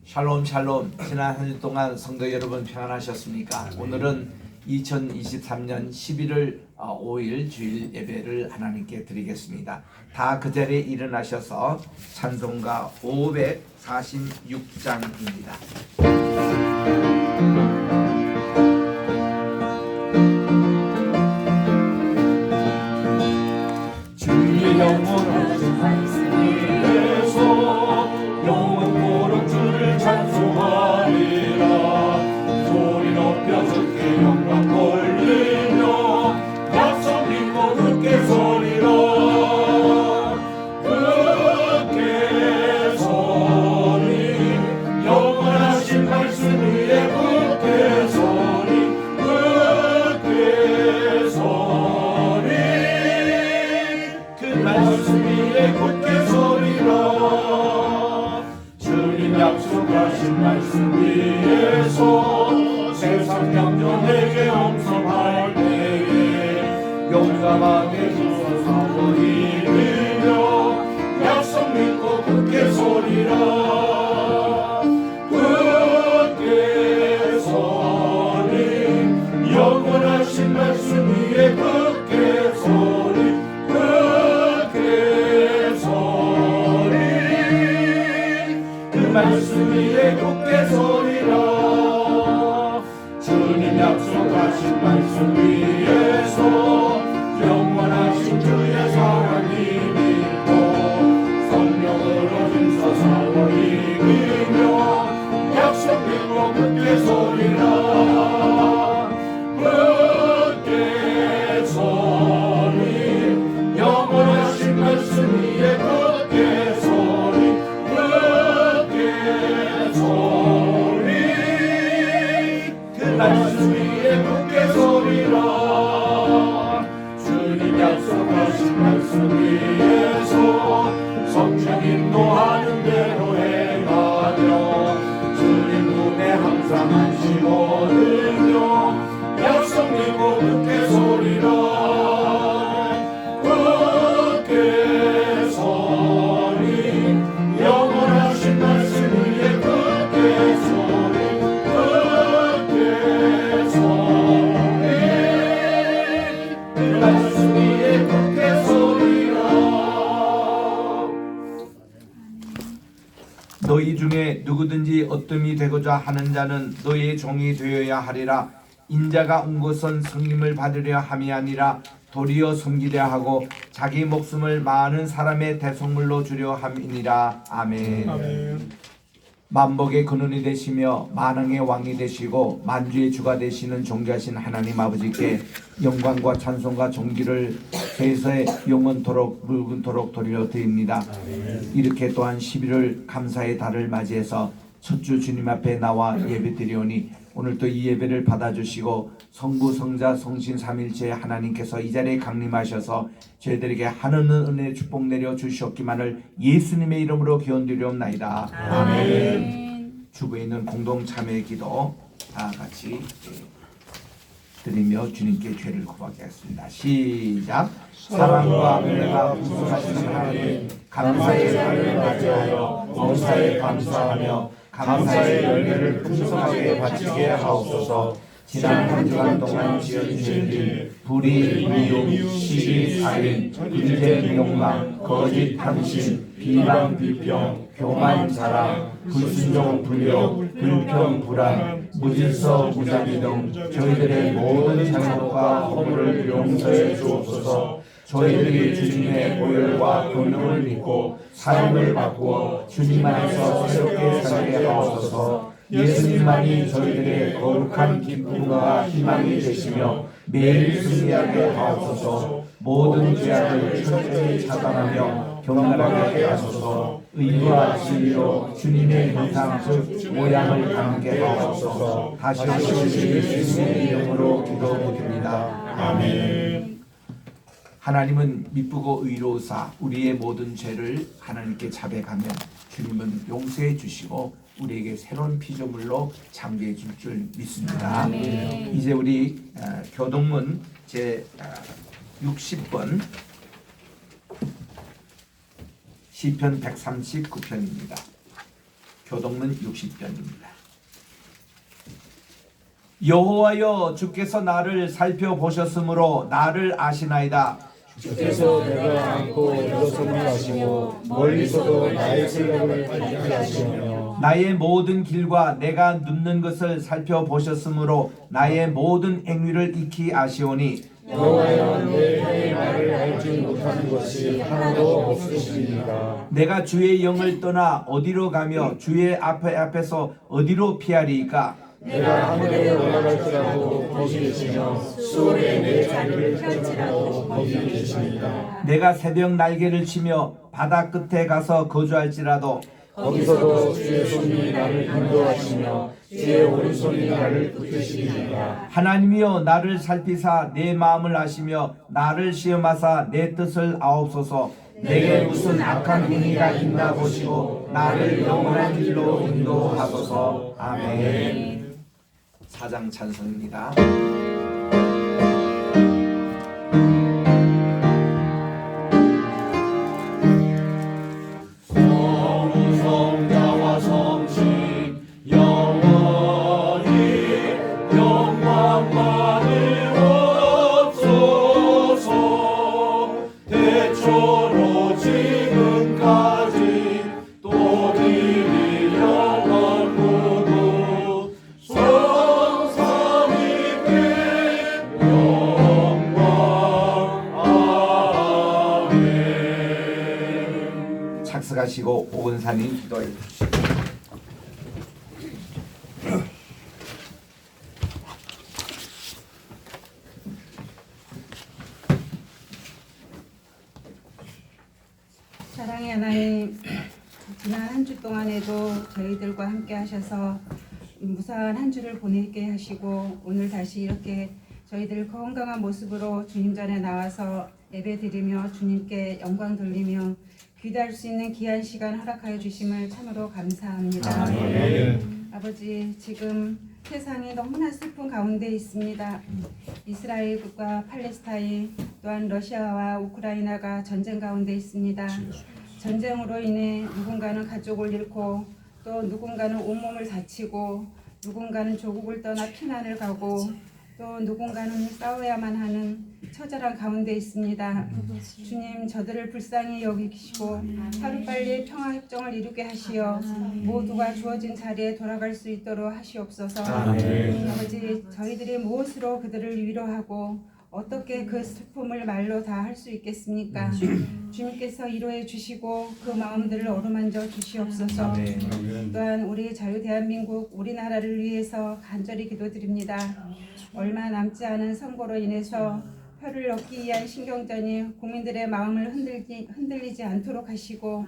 샬롬 샬롬. 지난 한 주 동안 성도 여러분 평안하셨습니까? 오늘은 2023년 11월 5일 주일 예배를 하나님께 드리겠습니다. 다 그 자리에 일어나셔서 찬송가 546장입니다. 주의 영원하신 말씀에서 영원토록 주를 찬송하리라. 소리 높여 주께 영광 돌리며 약속 믿고 굳게 서리라. 굳게 서리 영원하신 말씀 위에 굳게 서리. 굳게 서리 그 말씀 위에 굳게 서리라. 주님 약속하신 말씀 위에서 세상 영존에게 엄성할 때에 용감하게 서서 이기며 약속 믿고 굳게 서리라. 굳게 서리 영원하신 말씀 위에 굳게 서리. 말씀 위에 굳게 서리라. 주님 약속하신 말씀 위에서 영원하신 주의 사랑이 믿고 성령으로 힘써 싸워 이기며 약속 믿고 굳게 서리라. 굳게 서리 영원하신 말씀 위에 굳게 서리. 말씀 위에 굳게 서리라. 주님 약속하신 말씀 위에서 성령 인도하는 대로 행하며 주님 눈에 항상 안식 얻으며 약속 믿고 굳게 서리라. 굳게 서리 영원하신 말씀 위에 굳게 서리. 말씀 위에 굳게 서리라. 너희 중에 누구든지 어뜸이 되고자 하는 자는 너희의 종이 되어야 하리라. 인자가 온 것은 성림을 받으려 함이 아니라 도리어 섬기려 하고 자기 목숨을 많은 사람의 대속물로 주려 함이니라. 아멘. 아멘. 만복의 근원이 되시며 만왕의 왕이 되시고 만주의 주가 되시는 존귀하신 하나님 아버지께 영광과 찬송과 존귀를 세세 영원토록 묵은토록 돌려 드립니다. 이렇게 또한 11월 감사의 달을 맞이해서 첫 주 주님 앞에 나와 예배드리오니 오늘도 이 예배를 받아주시고 성부 성자 성신 삼일체 하나님께서 이 자리에 강림하셔서 저희들에게 하늘 은혜 축복 내려 주시옵기만을 예수님의 이름으로 기원드리옵나이다. 아멘. 주부에 있는 공동 참회의 기도 다 같이 드리며 주님께 죄를 고백하겠습니다. 시작. 사랑과 은혜가 풍성하신 하나님, 감사의 날을 맞이하여 범사에 감사하며 감사의 열매를 풍성하게 바치게 하옵소서. 지난 한 주간 동안 지어주신 일, 불의, 미움, 시기, 살인, 분쟁, 욕망, 거짓, 탐심, 비방, 비평, 교만, 자랑, 불순종, 불효, 불평, 불안, 무질서, 무자비 등 저희들의 모든 잘못과 허물을 용서해 주옵소서. 저희들이 주님의 보혈과 권능을 믿고 삶을 바꾸어 주님 안에서 새롭게 살게 하옵소서. 예수님만이 저희들의 거룩한 기쁨과 희망이 되시며 매일 승리하게 하옵소서. 모든 죄악을 철저히 차단하며 경건하게 하소서. 의와 진리로 주님의 형상 즉 모양을 담게 하옵소서. 다시 오실 예수님의 이름으로 기도드립니다. 아멘. 하나님은 미쁘고 의로우사 우리의 모든 죄를 하나님께 자백하면 주님은 용서해 주시고 우리에게 새로운 피조물로 창조해 줄 줄 믿습니다. 아멘. 이제 우리 교동문 제 60번 시편 139편입니다. 교동문 60편입니다. 여호와여 주께서 나를 살펴보셨으므로 나를 아시나이다. 주께서 내가 안고 일어섬을 아시고 멀리서도 나의 생각을 밝게 하시며 나의 모든 길과 내가 눕는 것을 살펴보셨으므로 나의 모든 행위를 익히 아시오니 여호와여 내 말을 알지 못하는 것이 하나도 없으시니까. 내가 주의 영을 떠나 어디로 가며 주의 앞에서 어디로 피하리이까. 내가 하늘에 올라갈지라도 거기 계시며 수월에 내 자리를 펼치라도 거기 계십니다. 내가 새벽 날개를 치며 바다 끝에 가서 거주할지라도 거기서도 주의 손이 나를 인도하시며 주의 오른손이 나를 붙드시리이다. 하나님이여 나를 살피사 내 마음을 아시며 나를 시험하사 내 뜻을 아옵소서. 내게 무슨 악한 행위가 있나 보시고 나를 영원한 길로 인도하소서. 아멘. 사장 찬송입니다. 성자와 성신 영원히 영광 받으옵소서. 태초로 지금까지 또 이리 영원토록 성삼위께 영광. 아멘. 착석하시고 오은사님 기도해 주시오. 사랑의 하나님, 지난 한 주 동안에도 저희들과 함께 하셔서 무사한 한 주를 보내게 하시고 오늘 다시 이렇게 저희들 건강한 모습으로 주님 전에 나와서 예배드리며 주님께 영광 돌리며 기도할 수 있는 귀한 시간 허락하여 주심을 참으로 감사합니다. 아버지, 지금 세상이 너무나 슬픈 가운데 있습니다. 이스라엘과 팔레스타인 또한 러시아와 우크라이나가 전쟁 가운데 있습니다. 전쟁으로 인해 누군가는 가족을 잃고 또 누군가는 온몸을 다치고 누군가는 조국을 떠나 피난을 가고 또 누군가는 싸워야만 하는 처절한 가운데 있습니다. 주님, 저들을 불쌍히 여기시고 하루빨리 평화협정을 이루게 하시어 모두가 주어진 자리에 돌아갈 수 있도록 하시옵소서. 아버지, 저희들이 무엇으로 그들을 위로하고 어떻게 그 슬픔을 말로 다 할 수 있겠습니까? 주님께서 위로해 주시고 그 마음들을 어루만져 주시옵소서. 또한 우리 자유 대한민국 우리나라를 위해서 간절히 기도드립니다. 얼마 남지 않은 선거로 인해서 표를 얻기 위한 신경전이 국민들의 마음을 흔들리지 않도록 하시고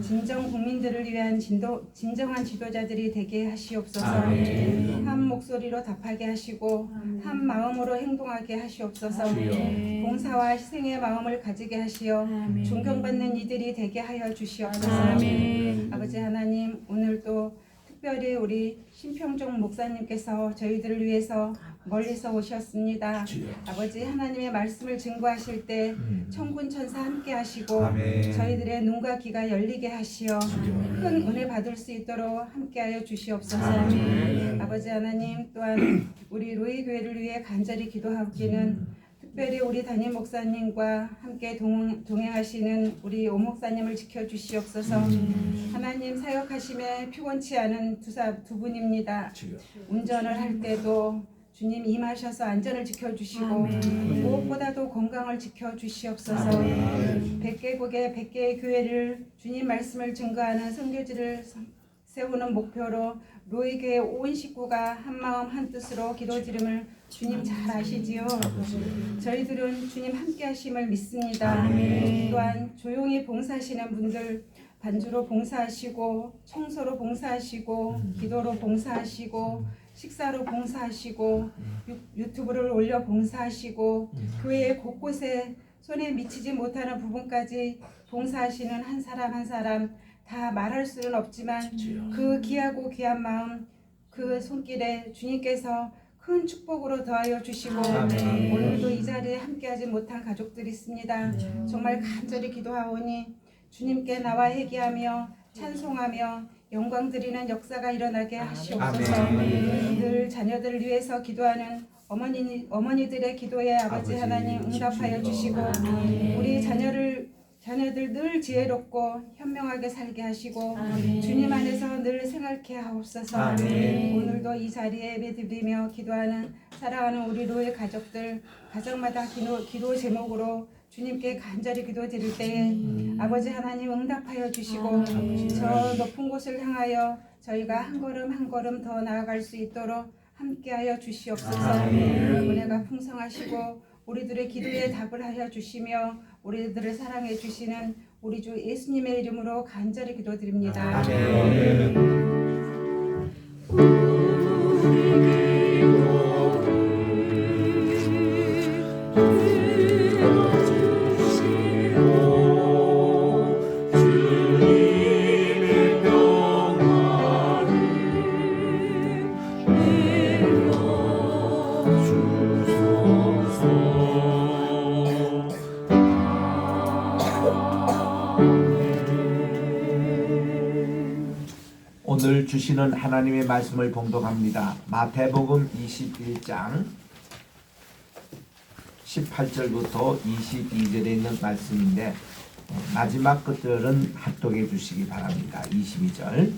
진정 국민들을 위한 진정한 지도자들이 되게 하시옵소서. 한 목소리로 답하게 하시고 한 마음으로 행동하게 하시옵소서. 봉사와 희생의 마음을 가지게 하시어 존경받는 이들이 되게 하여 주시옵소서. 아버지 하나님, 오늘도 특별히 우리 신평종 목사님께서 저희들을 위해서 멀리서 오셨습니다. 아버지 하나님의 말씀을 증거하실 때 천군 천사 함께 하시고 저희들의 눈과 귀가 열리게 하시어 큰 은혜 받을 수 있도록 함께하여 주시옵소서. 아버지 하나님, 또한 우리 로이교회를 위해 간절히 기도하기는 특별히 우리 담임 목사님과 함께 동행하시는 우리 오 목사님을 지켜주시옵소서. 하나님, 사역하심에 피곤치 않은 두 분입니다. 운전을 할 때도 주님 임하셔서 안전을 지켜주시고 무엇보다도 건강을 지켜주시옵소서. 100개국의 100개의 교회를 주님 말씀을 증거하는 선교지를 세우는 목표로 로이교회 온 식구가 한마음 한뜻으로 기도드림을 주님 잘 아시지요. 저희들은 주님 함께 하심을 믿습니다. 또한 조용히 봉사하시는 분들 반주로 봉사하시고 청소로 봉사하시고 기도로 봉사하시고 식사로 봉사하시고 유튜브를 올려 봉사하시고 교회 곳곳에 손에 미치지 못하는 부분까지 봉사하시는 한 사람 한 사람 다 말할 수는 없지만 그 귀하고 귀한 마음, 그 손길에 주님께서 큰 축복으로 더하여 주시고 오늘도 이 자리에 함께하지 못한 가족들이 있습니다. 정말 간절히 기도하오니 주님께 나와 회개하며 찬송하며 영광 드리는 역사가 일어나게 하시옵소서. 아멘. 늘 자녀들을 위해서 기도하는 어머니들의 기도에 아버지 아버지 하나님 응답하여 주시고 우리 자녀들 늘 지혜롭고 현명하게 살게 하시고 주님 안에서 늘 생활케 하옵소서. 아멘. 오늘도 이 자리에 예배드리며 기도하는 사랑하는 우리 로의 가족들 가정마다 기도 제목으로 주님께 간절히 기도드릴 때에 아버지 하나님 응답하여 주시고 저 높은 곳을 향하여 저희가 한 걸음 한 걸음 더 나아갈 수 있도록 함께하여 주시옵소서. 은혜가 풍성하시고 우리들의 기도에 답을 하여 주시며 우리들을 사랑해 주시는 우리 주 예수님의 이름으로 간절히 기도드립니다. 아멘. 주님의 평화를 오늘 주시는 하나님의 말씀을 봉독합니다. 마태복음 21장 18절부터 22절에 있는 말씀인데 마지막 것들은 합독해 주시기 바랍니다. 22절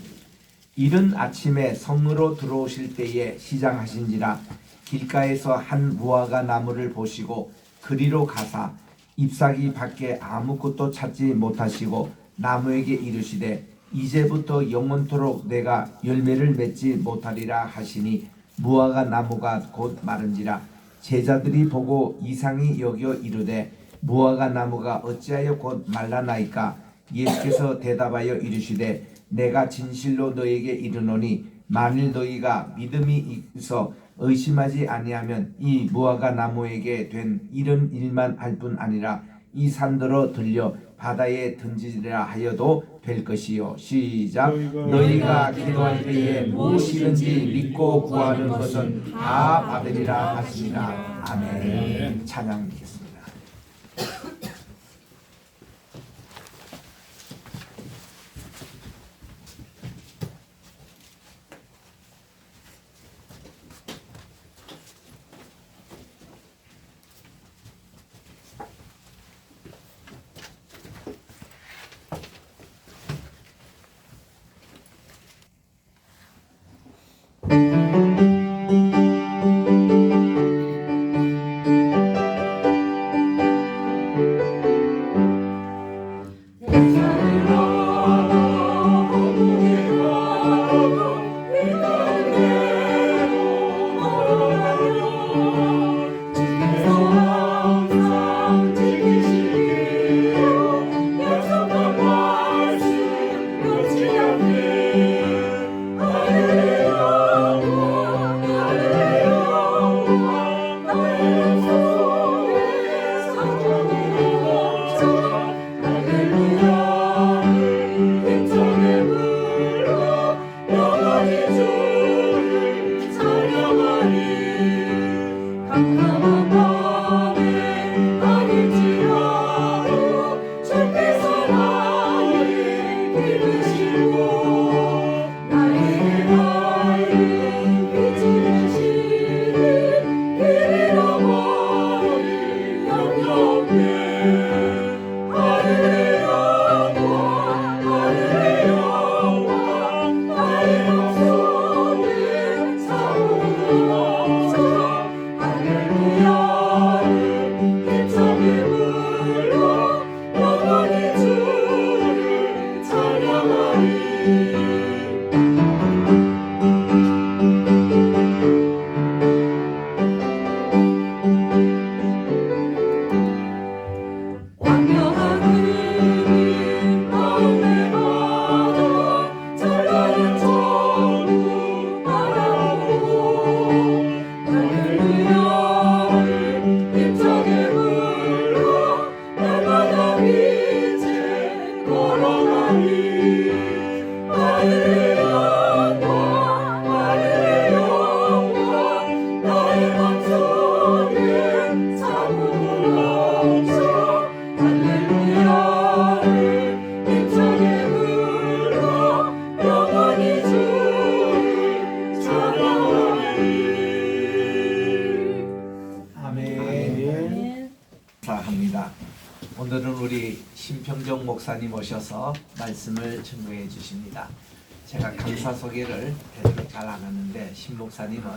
이른 아침에 성으로 들어오실 때에 시장하신지라 길가에서 한 무화과 나무를 보시고 그리로 가사 잎사귀 밖에 아무것도 찾지 못하시고 나무에게 이르시되 이제부터 영원토록 내가 열매를 맺지 못하리라 하시니 무화과 나무가 곧 마른지라 제자들이 보고 이상히 여겨 이르되 무화과 나무가 어찌하여 곧 말라나이까 예수께서 대답하여 이르시되 내가 진실로 너에게 이르노니 만일 너희가 믿음이 있어 의심하지 아니하면 이 무화과 나무에게 된 이런 일만 할 뿐 아니라 이 산더러 들려 바다에 던지리라 하여도 될 것이요. 시작. 너희가 기도할 때에 무엇이든지 믿고 구하는 것은 다 받으리라 하시니라. 아멘. 찬양드리겠습니다. 김은경 목사님 오셔서 말씀을 증거해 주십니다. 제가 강사 소개를 제대로 잘 안 하는데 신 목사님은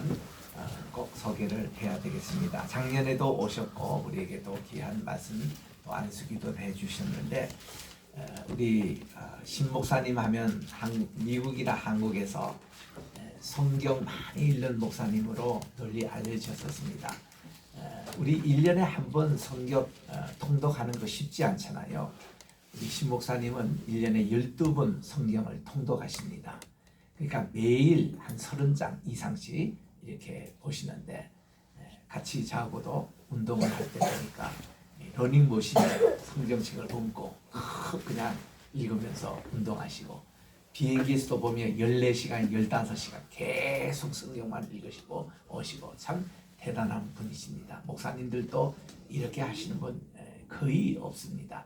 꼭 소개를 해야 되겠습니다. 작년에도 오셨고 우리에게도 귀한 말씀 또 안수기도 해주셨는데 우리 신 목사님 하면 미국이나 한국에서 성경 많이 읽는 목사님으로 널리 알려졌었습니다. 우리 1년에 한 번 성경 통독하는 거 쉽지 않잖아요. 우리 신 목사님은 1년에 12번 성경을 통독하십니다. 그러니까 매일 한 30장 이상씩 이렇게 보시는데 같이 자고도 운동을 할 때 보니까 러닝머신에 성경책을 옮고 그냥 읽으면서 운동하시고 비행기에서도 보면 14시간, 15시간 계속 성경만 읽으시고 오시고 참 대단한 분이십니다. 목사님들도 이렇게 하시는 분 거의 없습니다.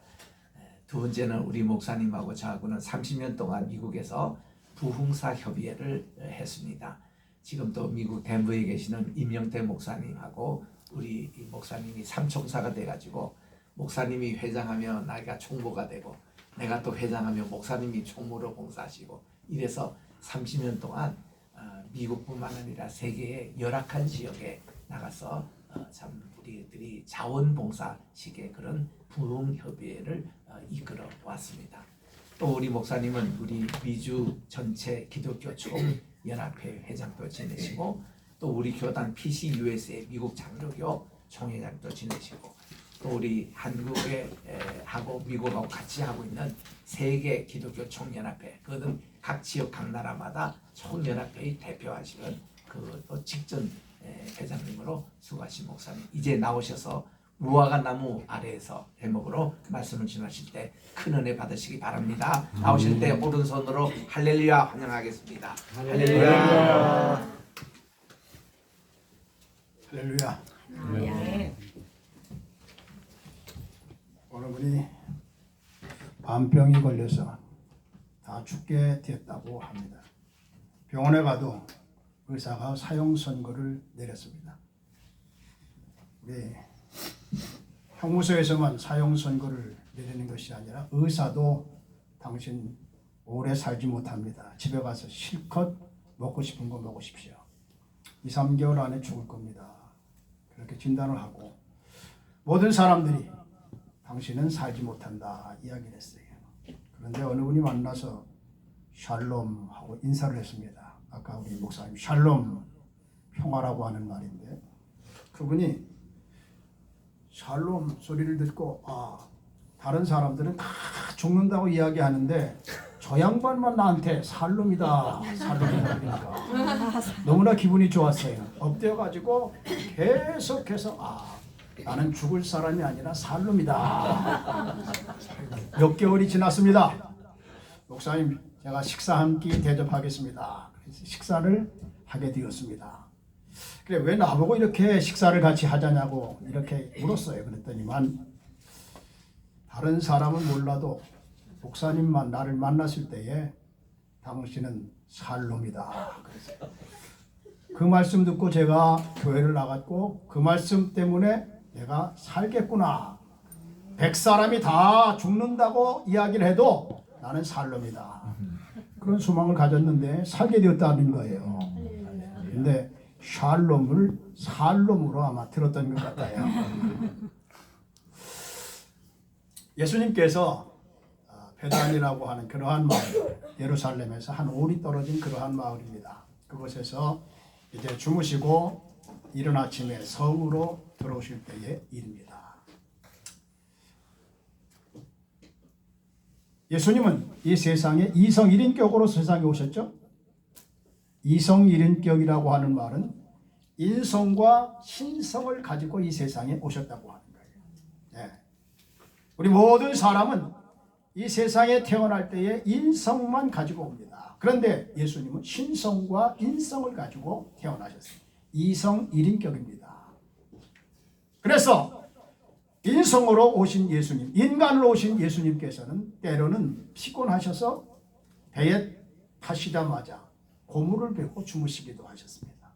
두 번째는 우리 목사님하고 저하고는 30년 동안 미국에서 부흥사 협의회를 했습니다. 지금도 미국 덴버에 계시는 임영태 목사님하고 우리 목사님이 삼총사가 돼가지고 목사님이 회장하면 나이가 총무가 되고 내가 또 회장하면 목사님이 총무로 봉사하시고 이래서 30년 동안 미국뿐만 아니라 세계의 열악한 지역에 나가서 참 우리들이 자원봉사식의 그런 부흥협의회를 이끌어 왔습니다. 또 우리 목사님은 우리 미주 전체 기독교 총연합회 회장도 지내시고 또 우리 교단 PCUSA 미국 장로교 총회장도 지내시고 또 우리 한국에 하고 미국하고 같이 하고 있는 세계 기독교 총연합회 그것은 각 지역 각 나라마다 총연합회의 대표하시는 그또 직전 회장님으로 수고하신 목사님 이제 나오셔서 무화과 나무 아래에서 대목으로 말씀을 전하실 때 큰 은혜 받으시기 바랍니다. 나오실 때 오른손으로 할렐루야 환영하겠습니다. 할렐루야. 할렐루야. 오늘 우리 밤병이 걸려서 다 죽게 됐다고 합니다. 병원에 가도 의사가 사형 선고를 내렸습니다. 우리 형무소에서만 사형 선고를 내리는 것이 아니라 의사도 당신 오래 살지 못합니다. 집에 가서 실컷 먹고 싶은 거 먹으십시오. 2, 3개월 안에 죽을 겁니다. 그렇게 진단을 하고 모든 사람들이 당신은 살지 못한다 이야기를 했어요. 그런데 어느 분이 만나서 샬롬 하고 인사를 했습니다. 아까 우리 목사님 샬롬 평화라고 하는 말인데 그분이 샬롬 소리를 듣고 다른 사람들은 다 죽는다고 이야기하는데 저 양반만 나한테 살롬이다 그러니까 너무나 기분이 좋았어요. 엎드려가지고 계속해서 나는 죽을 사람이 아니라 살롬이다. 몇 개월이 지났습니다. 목사님 제가 식사 한 끼 대접하겠습니다. 식사를 하게 되었습니다. 그래 왜 나보고 이렇게 식사를 같이 하자냐고 이렇게 물었어요. 그랬더니만 다른 사람은 몰라도 목사님만 나를 만났을 때에 당신은 살롬이다. 그 말씀 듣고 제가 교회를 나갔고 그 말씀 때문에 내가 살겠구나. 100사람이 다 죽는다고 이야기를 해도 나는 살롬이다. 그런 소망을 가졌는데 살게 되었다는 거예요. 근데 샬롬을 살롬으로 아마 들었던 것 같아요. 예수님께서 베단이라고 하는 그러한 마을, 예루살렘에서 한 5리 떨어진 그러한 마을입니다. 그곳에서 이제 주무시고 이른 아침에 성으로 들어오실 때의 일입니다. 예수님은 이 세상에 이성 1인격으로 세상에 오셨죠. 이성 1인격이라고 하는 말은 인성과 신성을 가지고 이 세상에 오셨다고 하는 거예요. 네. 우리 모든 사람은 이 세상에 태어날 때에 인성만 가지고 옵니다. 그런데 예수님은 신성과 인성을 가지고 태어나셨어요. 이성 1인격입니다. 그래서 인성으로 오신 예수님, 인간으로 오신 예수님께서는 때로는 피곤하셔서 배에 타시자마자 고물을 뱉고 주무시기도 하셨습니다.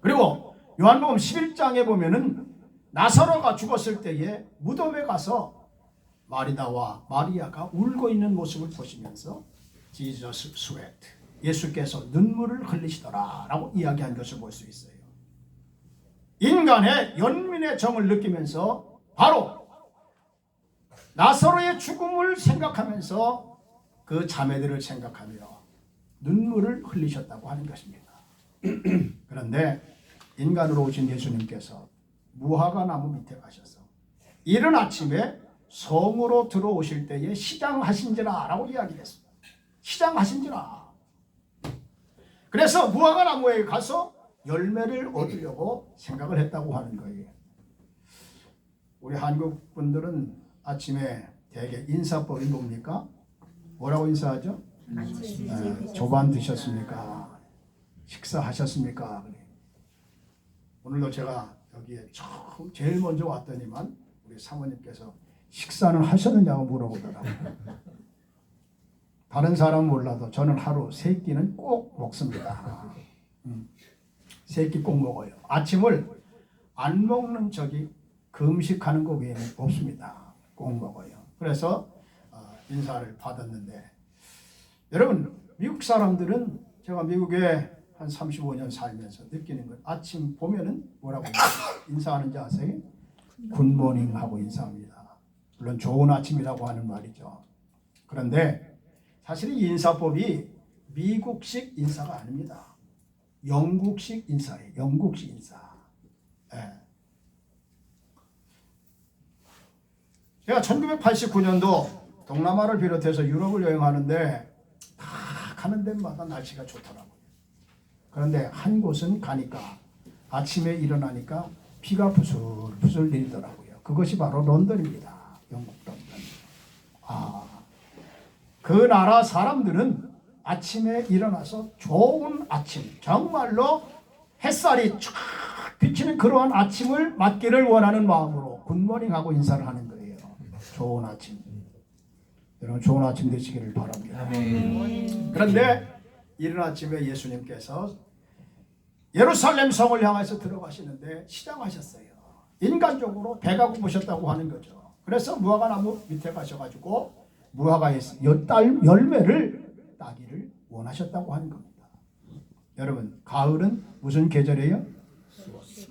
그리고 요한복음 11장에 보면은 나사로가 죽었을 때에 무덤에 가서 마리다와 마리아가 울고 있는 모습을 보시면서 Jesus sweat, 예수께서 눈물을 흘리시더라 라고 이야기한 것을 볼 수 있어요. 인간의 연민의 정을 느끼면서 바로 나사로의 죽음을 생각하면서 그 자매들을 생각하며 눈물을 흘리셨다고 하는 것입니다. 그런데 인간으로 오신 예수님께서 무화과 나무 밑에 가셔서 이른 아침에 성으로 들어오실 때에 시장하신지라 라고 이야기했습니다. 시장하신지라. 그래서 무화과 나무에 가서 열매를 얻으려고 생각을 했다고 하는 거예요. 우리 한국 분들은 아침에 대개 인사법이 뭡니까? 뭐라고 인사하죠? 조반 드셨습니까? 식사하셨습니까? 오늘도 제가 여기에 처음 제일 먼저 왔더니만 우리 사모님께서 식사는 하셨느냐고 물어보더라고요. 다른 사람은 몰라도 저는 하루 3끼는 꼭 먹습니다. 3끼 꼭 먹어요. 아침을 안 먹는 적이 금식하는 거 외에는 없습니다. 꼭 먹어요. 그래서 인사를 받았는데 여러분 미국 사람들은 제가 미국에 한 35년 살면서 느끼는 건 아침 보면은 뭐라고 인사하는지 아세요? 굿모닝 하고 인사합니다. 물론 좋은 아침이라고 하는 말이죠. 그런데 사실 이 인사법이 미국식 인사가 아닙니다. 영국식 인사예요. 영국식 인사. 예. 제가 1989년도 동남아를 비롯해서 유럽을 여행하는데 다 가는 데마다 날씨가 좋더라고요. 그런데 한 곳은 가니까 아침에 일어나니까 비가 부슬부슬 내리더라고요. 그것이 바로 런던입니다. 영국 런던. 그 나라 사람들은 아침에 일어나서 좋은 아침, 정말로 햇살이 쫙 비치는 그러한 아침을 맞기를 원하는 마음으로 굿모닝하고 인사를 하는 거예요. 좋은 아침. 여러분 좋은 아침 되시기를 바랍니다. 그런데 이른 아침에 예수님께서 예루살렘 성을 향해서 들어가시는데 시장하셨어요. 인간적으로 배가 고프셨다고 하는 거죠. 그래서 무화과 나무 밑에 가셔가지고 무화과에서 열매를 따기를 원하셨다고 하는 겁니다. 여러분 가을은 무슨 계절이에요?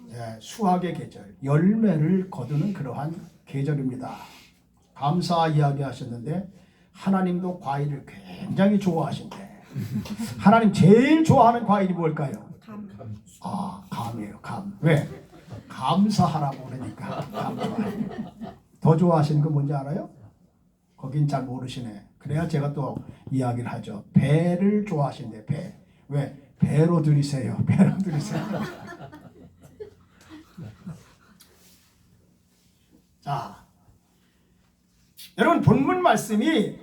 네, 수확의 계절, 열매를 거두는 그러한 계절입니다. 감사 이야기하셨는데 하나님도 과일을 굉장히 좋아하신대. 하나님 제일 좋아하는 과일이 뭘까요? 감이에요. 감. 왜? 감사하라고 그러니까. 더 좋아하시는 거 뭔지 알아요? 거긴 잘 모르시네. 그래야 제가 또 이야기를 하죠. 배를 좋아하신대. 배. 왜? 배로 들이세요. 배로 들이세요. 자, 여러분 본문 말씀이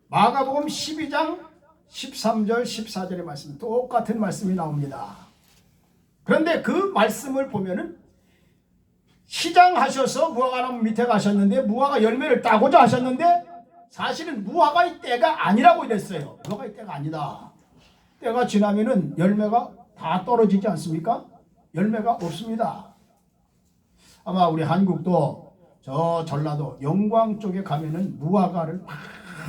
마가복음 12장 13절 14절의 말씀 똑같은 말씀이 나옵니다. 그런데 그 말씀을 보면은 시장하셔서 무화과나무 밑에 가셨는데 무화과 열매를 따고자 하셨는데 사실은 무화과의 때가 아니라고 이랬어요. 무화과의 때가 아니다. 때가 지나면은 열매가 다 떨어지지 않습니까? 열매가 없습니다. 아마 우리 한국도 저 전라도 영광 쪽에 가면은 무화과를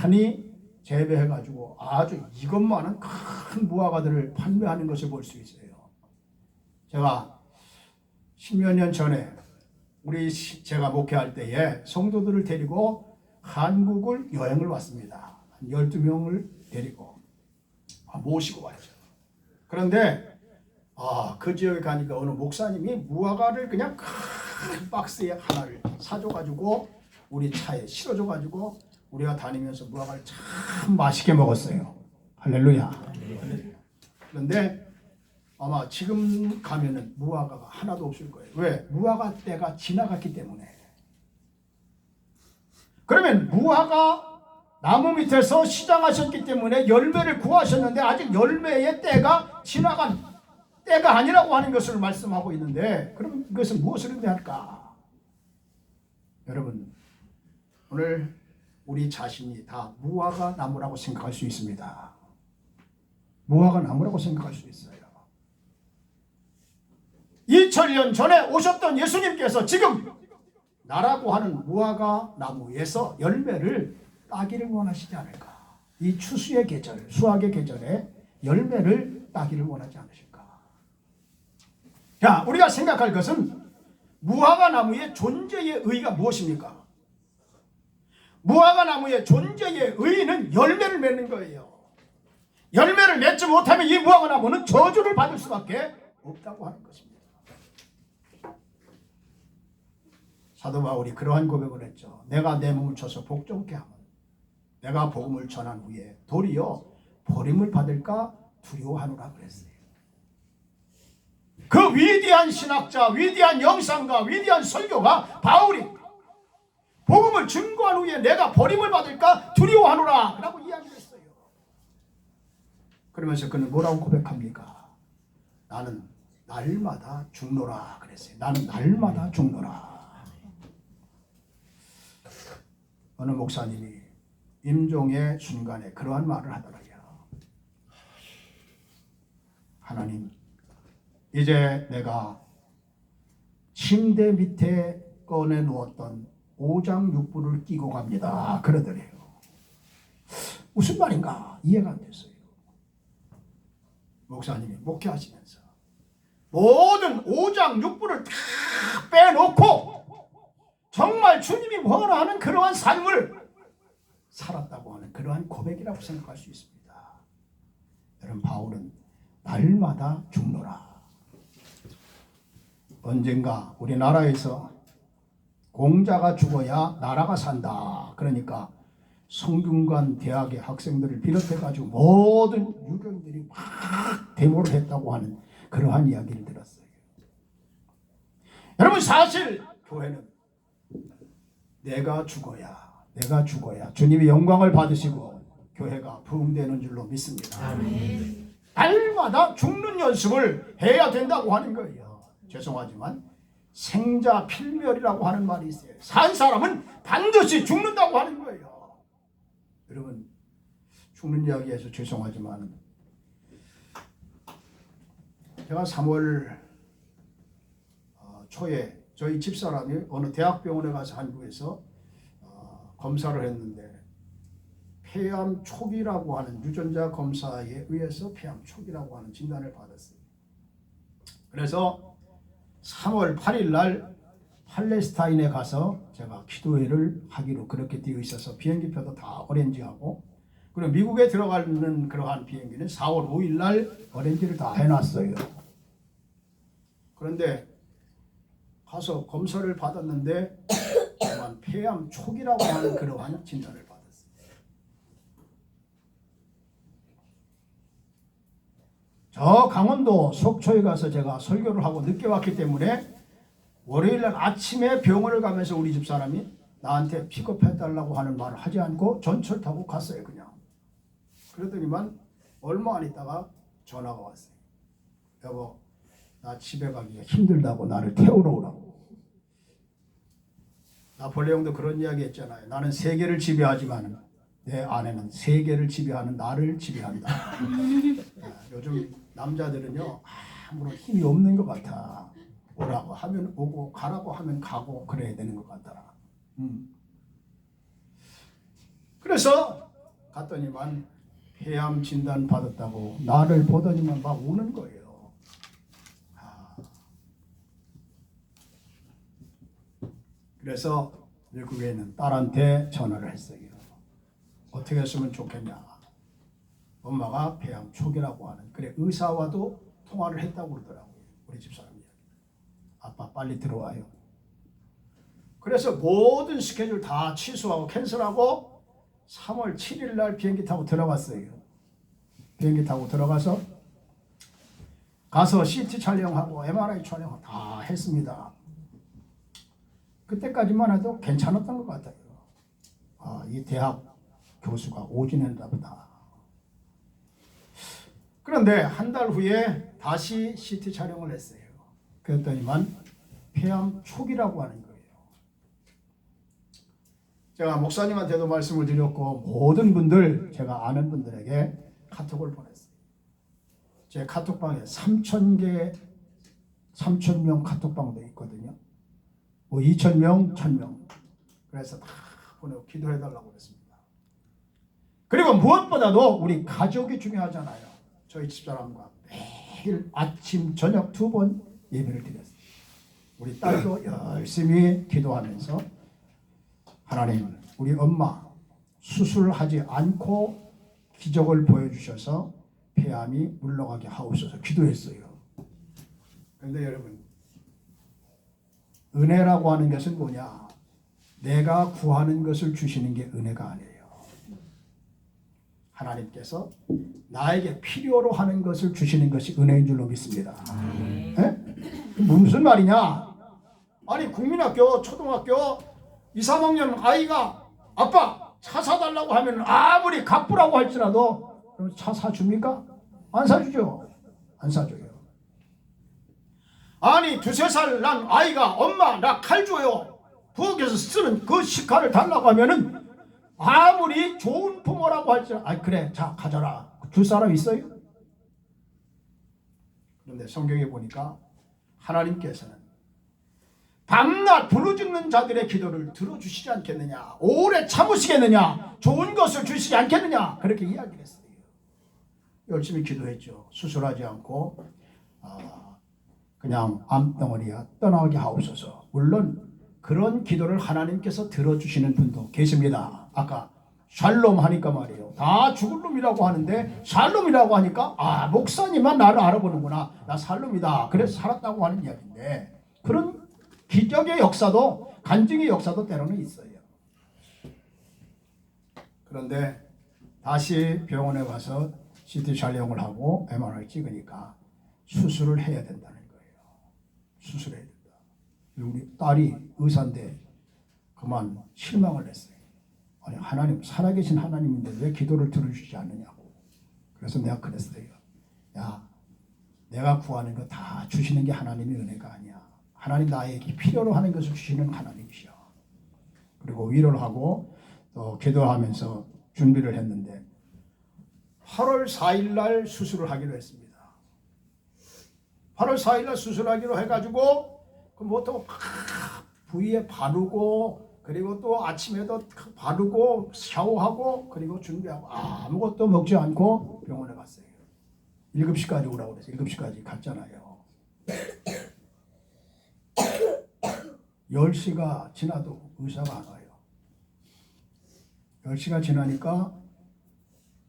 많이 재배해가지고 아주 이것만한 큰 무화과들을 판매하는 것을 볼 수 있어요. 제가 10몇 년 전에 제가 목회할 때에 성도들을 데리고 한국을 여행을 왔습니다. 한 12명을 데리고 모시고 왔죠. 그런데 그 지역에 가니까 어느 목사님이 무화과를 그냥 큰 박스에 하나를 사줘가지고 우리 차에 실어줘가지고 우리가 다니면서 무화과를 참 맛있게 먹었어요. 할렐루야. 그런데 아마 지금 가면은 무화과가 하나도 없을 거예요. 왜? 무화과 때가 지나갔기 때문에. 그러면 무화과 나무 밑에서 시장하셨기 때문에 열매를 구하셨는데 아직 열매의 때가 지나간 때가 아니라고 하는 것을 말씀하고 있는데 그럼 이것은 무엇을 의미할까? 여러분 오늘 우리 자신이 다 무화과 나무라고 생각할 수 있습니다. 무화과 나무라고 생각할 수 있어요. 2000년 전에 오셨던 예수님께서 지금 나라고 하는 무화과 나무에서 열매를 따기를 원하시지 않을까? 이 추수의 계절, 수확의 계절에 열매를 따기를 원하지 않으실까? 자, 우리가 생각할 것은 무화과 나무의 존재의 의의가 무엇입니까? 무화과 나무의 존재의 의의는 열매를 맺는 거예요. 열매를 맺지 못하면 이 무화과 나무는 저주를 받을 수밖에 없다고 하는 것입니다. 사도 바울이 그러한 고백을 했죠. 내가 내 몸을 쳐서 복종케 하면 내가 복음을 전한 후에 도리어 버림을 받을까 두려워하노라 그랬어요. 그 위대한 신학자, 위대한 영상가, 위대한 설교가 바울이 복음을 증거한 후에 내가 버림을 받을까 두려워하노라 라고 이야기했어요. 그러면서 그는 뭐라고 고백합니까? 나는 날마다 죽노라 그랬어요. 나는 날마다 죽노라. 어느 목사님이 임종의 순간에 그러한 말을 하더라고요. 하나님, 이제 내가 침대 밑에 꺼내놓았던 오장육부를 끼고 갑니다. 그러더래요. 무슨 말인가 이해가 안 됐어요. 목사님이 목회하시면서 모든 오장육부를 다 빼놓고 정말 주님이 원하는 그러한 삶을 살았다고 하는 그러한 고백이라고 생각할 수 있습니다. 여러분, 바울은 날마다 죽노라. 언젠가 우리나라에서 공자가 죽어야 나라가 산다. 그러니까 성균관 대학의 학생들을 비롯해가지고 모든 유교인들이 막 데모를 했다고 하는 그러한 이야기를 들었어요. 여러분, 사실 교회는 내가 죽어야 주님이 영광을 받으시고 교회가 부흥되는 줄로 믿습니다. 아멘. 날마다 죽는 연습을 해야 된다고 하는 거예요. 죄송하지만 생자 필멸이라고 하는 말이 있어요. 산 사람은 반드시 죽는다고 하는 거예요. 여러분, 죽는 이야기에서 죄송하지만 제가 3월 초에 저희 집사람이 어느 대학병원에 가서 한국에서 검사를 했는데 폐암 초기라고 하는 유전자 검사에 의해서 폐암 초기라고 하는 진단을 받았어요. 그래서 3월 8일 날 팔레스타인에 가서 제가 기도회를 하기로 그렇게 되어 있어서 비행기표도 다 오렌지하고, 그리고 미국에 들어가는 그러한 비행기는 4월 5일 날 오렌지를 다 해놨어요. 그런데 가서 검사를 받았는데 다만 폐암 초기라고 하는 그러한 진단을 받았어요. 저 강원도 속초에 가서 제가 설교를 하고 늦게 왔기 때문에 월요일날 아침에 병원을 가면서 우리 집사람이 나한테 픽업해달라고 하는 말을 하지 않고 전철 타고 갔어요. 그냥. 그러더니만 얼마 안 있다가 전화가 왔어요. 여보, 나 집에 가기가 힘들다고 나를 태우러 오라고. 나폴레옹도 그런 이야기 했잖아요. 나는 세계를 지배하지만 내 아내는 세계를 지배하는 나를 지배한다. 요즘 남자들은요, 아무런 힘이 없는 것 같아. 오라고 하면 오고 가라고 하면 가고 그래야 되는 것 같더라. 그래서 갔더니만 폐암 진단 받았다고 나를 보더니만 막 우는 거예요. 그래서 미국에 있는 딸한테 전화를 했어요. 어떻게 했으면 좋겠냐. 엄마가 폐암 초기라고 하는, 그래 의사와도 통화를 했다고 그러더라고요. 우리 집사람이. 아빠 빨리 들어와요. 그래서 모든 스케줄 다 취소하고 캔슬하고 3월 7일 날 비행기 타고 들어갔어요. 비행기 타고 들어가서 가서 CT 촬영하고 MRI 촬영하고 다 했습니다. 그때까지만 해도 괜찮았던 것 같아요. 이 대학 교수가 오진했나 보다. 그런데 한 달 후에 다시 CT 촬영을 했어요. 그랬더니만 폐암 초기라고 하는 거예요. 제가 목사님한테도 말씀을 드렸고 모든 분들, 제가 아는 분들에게 카톡을 보냈어요. 제 카톡방에 3,000명 카톡방도 있거든요. 뭐 2,000명, 1,000명. 그래서 다 보내고 기도해달라고 그랬습니다. 그리고 무엇보다도 우리 가족이 중요하잖아요. 저희 집사람과 매일 아침 저녁 2번 예배를 드렸어요. 우리 딸도 열심히 기도하면서 하나님 우리 엄마 수술하지 않고 기적을 보여주셔서 폐암이 물러가게 하옵소서 기도했어요. 그런데 여러분 은혜라고 하는 것은 뭐냐? 내가 구하는 것을 주시는 게 은혜가 아니에요. 하나님께서 나에게 필요로 하는 것을 주시는 것이 은혜인 줄로 믿습니다. 무슨 말이냐? 아니 국민학교, 초등학교 2, 3학년 아이가 아빠 차 사달라고 하면 아무리 갑부라고 할지라도 그럼 차 사줍니까? 안 사주죠. 안 사줘요. 아니 2, 3살 난 아이가 엄마 나 칼 줘요. 부엌에서 쓰는 그 식칼을 달라고 하면은 아무리 좋은 부모라고 할지라도 아 그래 자 가져라. 줄 사람 있어요? 그런데 성경에 보니까 하나님께서는 밤낮 부르짖는 자들의 기도를 들어주시지 않겠느냐, 오래 참으시겠느냐, 좋은 것을 주시지 않겠느냐 그렇게 이야기를 했어요. 열심히 기도했죠. 수술하지 않고 그냥 암덩어리가 떠나게 하옵소서. 물론 그런 기도를 하나님께서 들어주시는 분도 계십니다. 아까 샬롬 하니까 말이에요. 다 죽을 놈이라고 하는데 샬롬이라고 하니까 목사님만 나를 알아보는구나. 나 샬롬이다. 그래서 살았다고 하는 이야기인데 그런 기적의 역사도 간증의 역사도 때로는 있어요. 그런데 다시 병원에 가서 CT 촬영을 하고 MRI 찍으니까 수술을 해야 된다는 거예요. 수술해야 된다. 우리 딸이 의사인데 그만 실망을 했어요. 아니 하나님 살아계신 하나님인데 왜 기도를 들어주지 않느냐고. 그래서 내가 그랬어요. 야 내가 구하는 거 다 주시는 게 하나님의 은혜가 아니야. 하나님 나에게 필요로 하는 것을 주시는 하나님이시여. 그리고 위로를 하고 또 기도하면서 준비를 했는데 8월 4일 날 수술을 하기로 했습니다. 8월 4일 날 수술하기로 해가지고 그 보통 부위에 바르고 그리고 또 아침에도 바르고 샤워하고 그리고 준비하고 아무것도 먹지 않고 병원에 갔어요. 7시까지 오라고 그랬어요. 7시까지 갔잖아요. 10시가 지나도 의사가 안 와요. 10시가 지나니까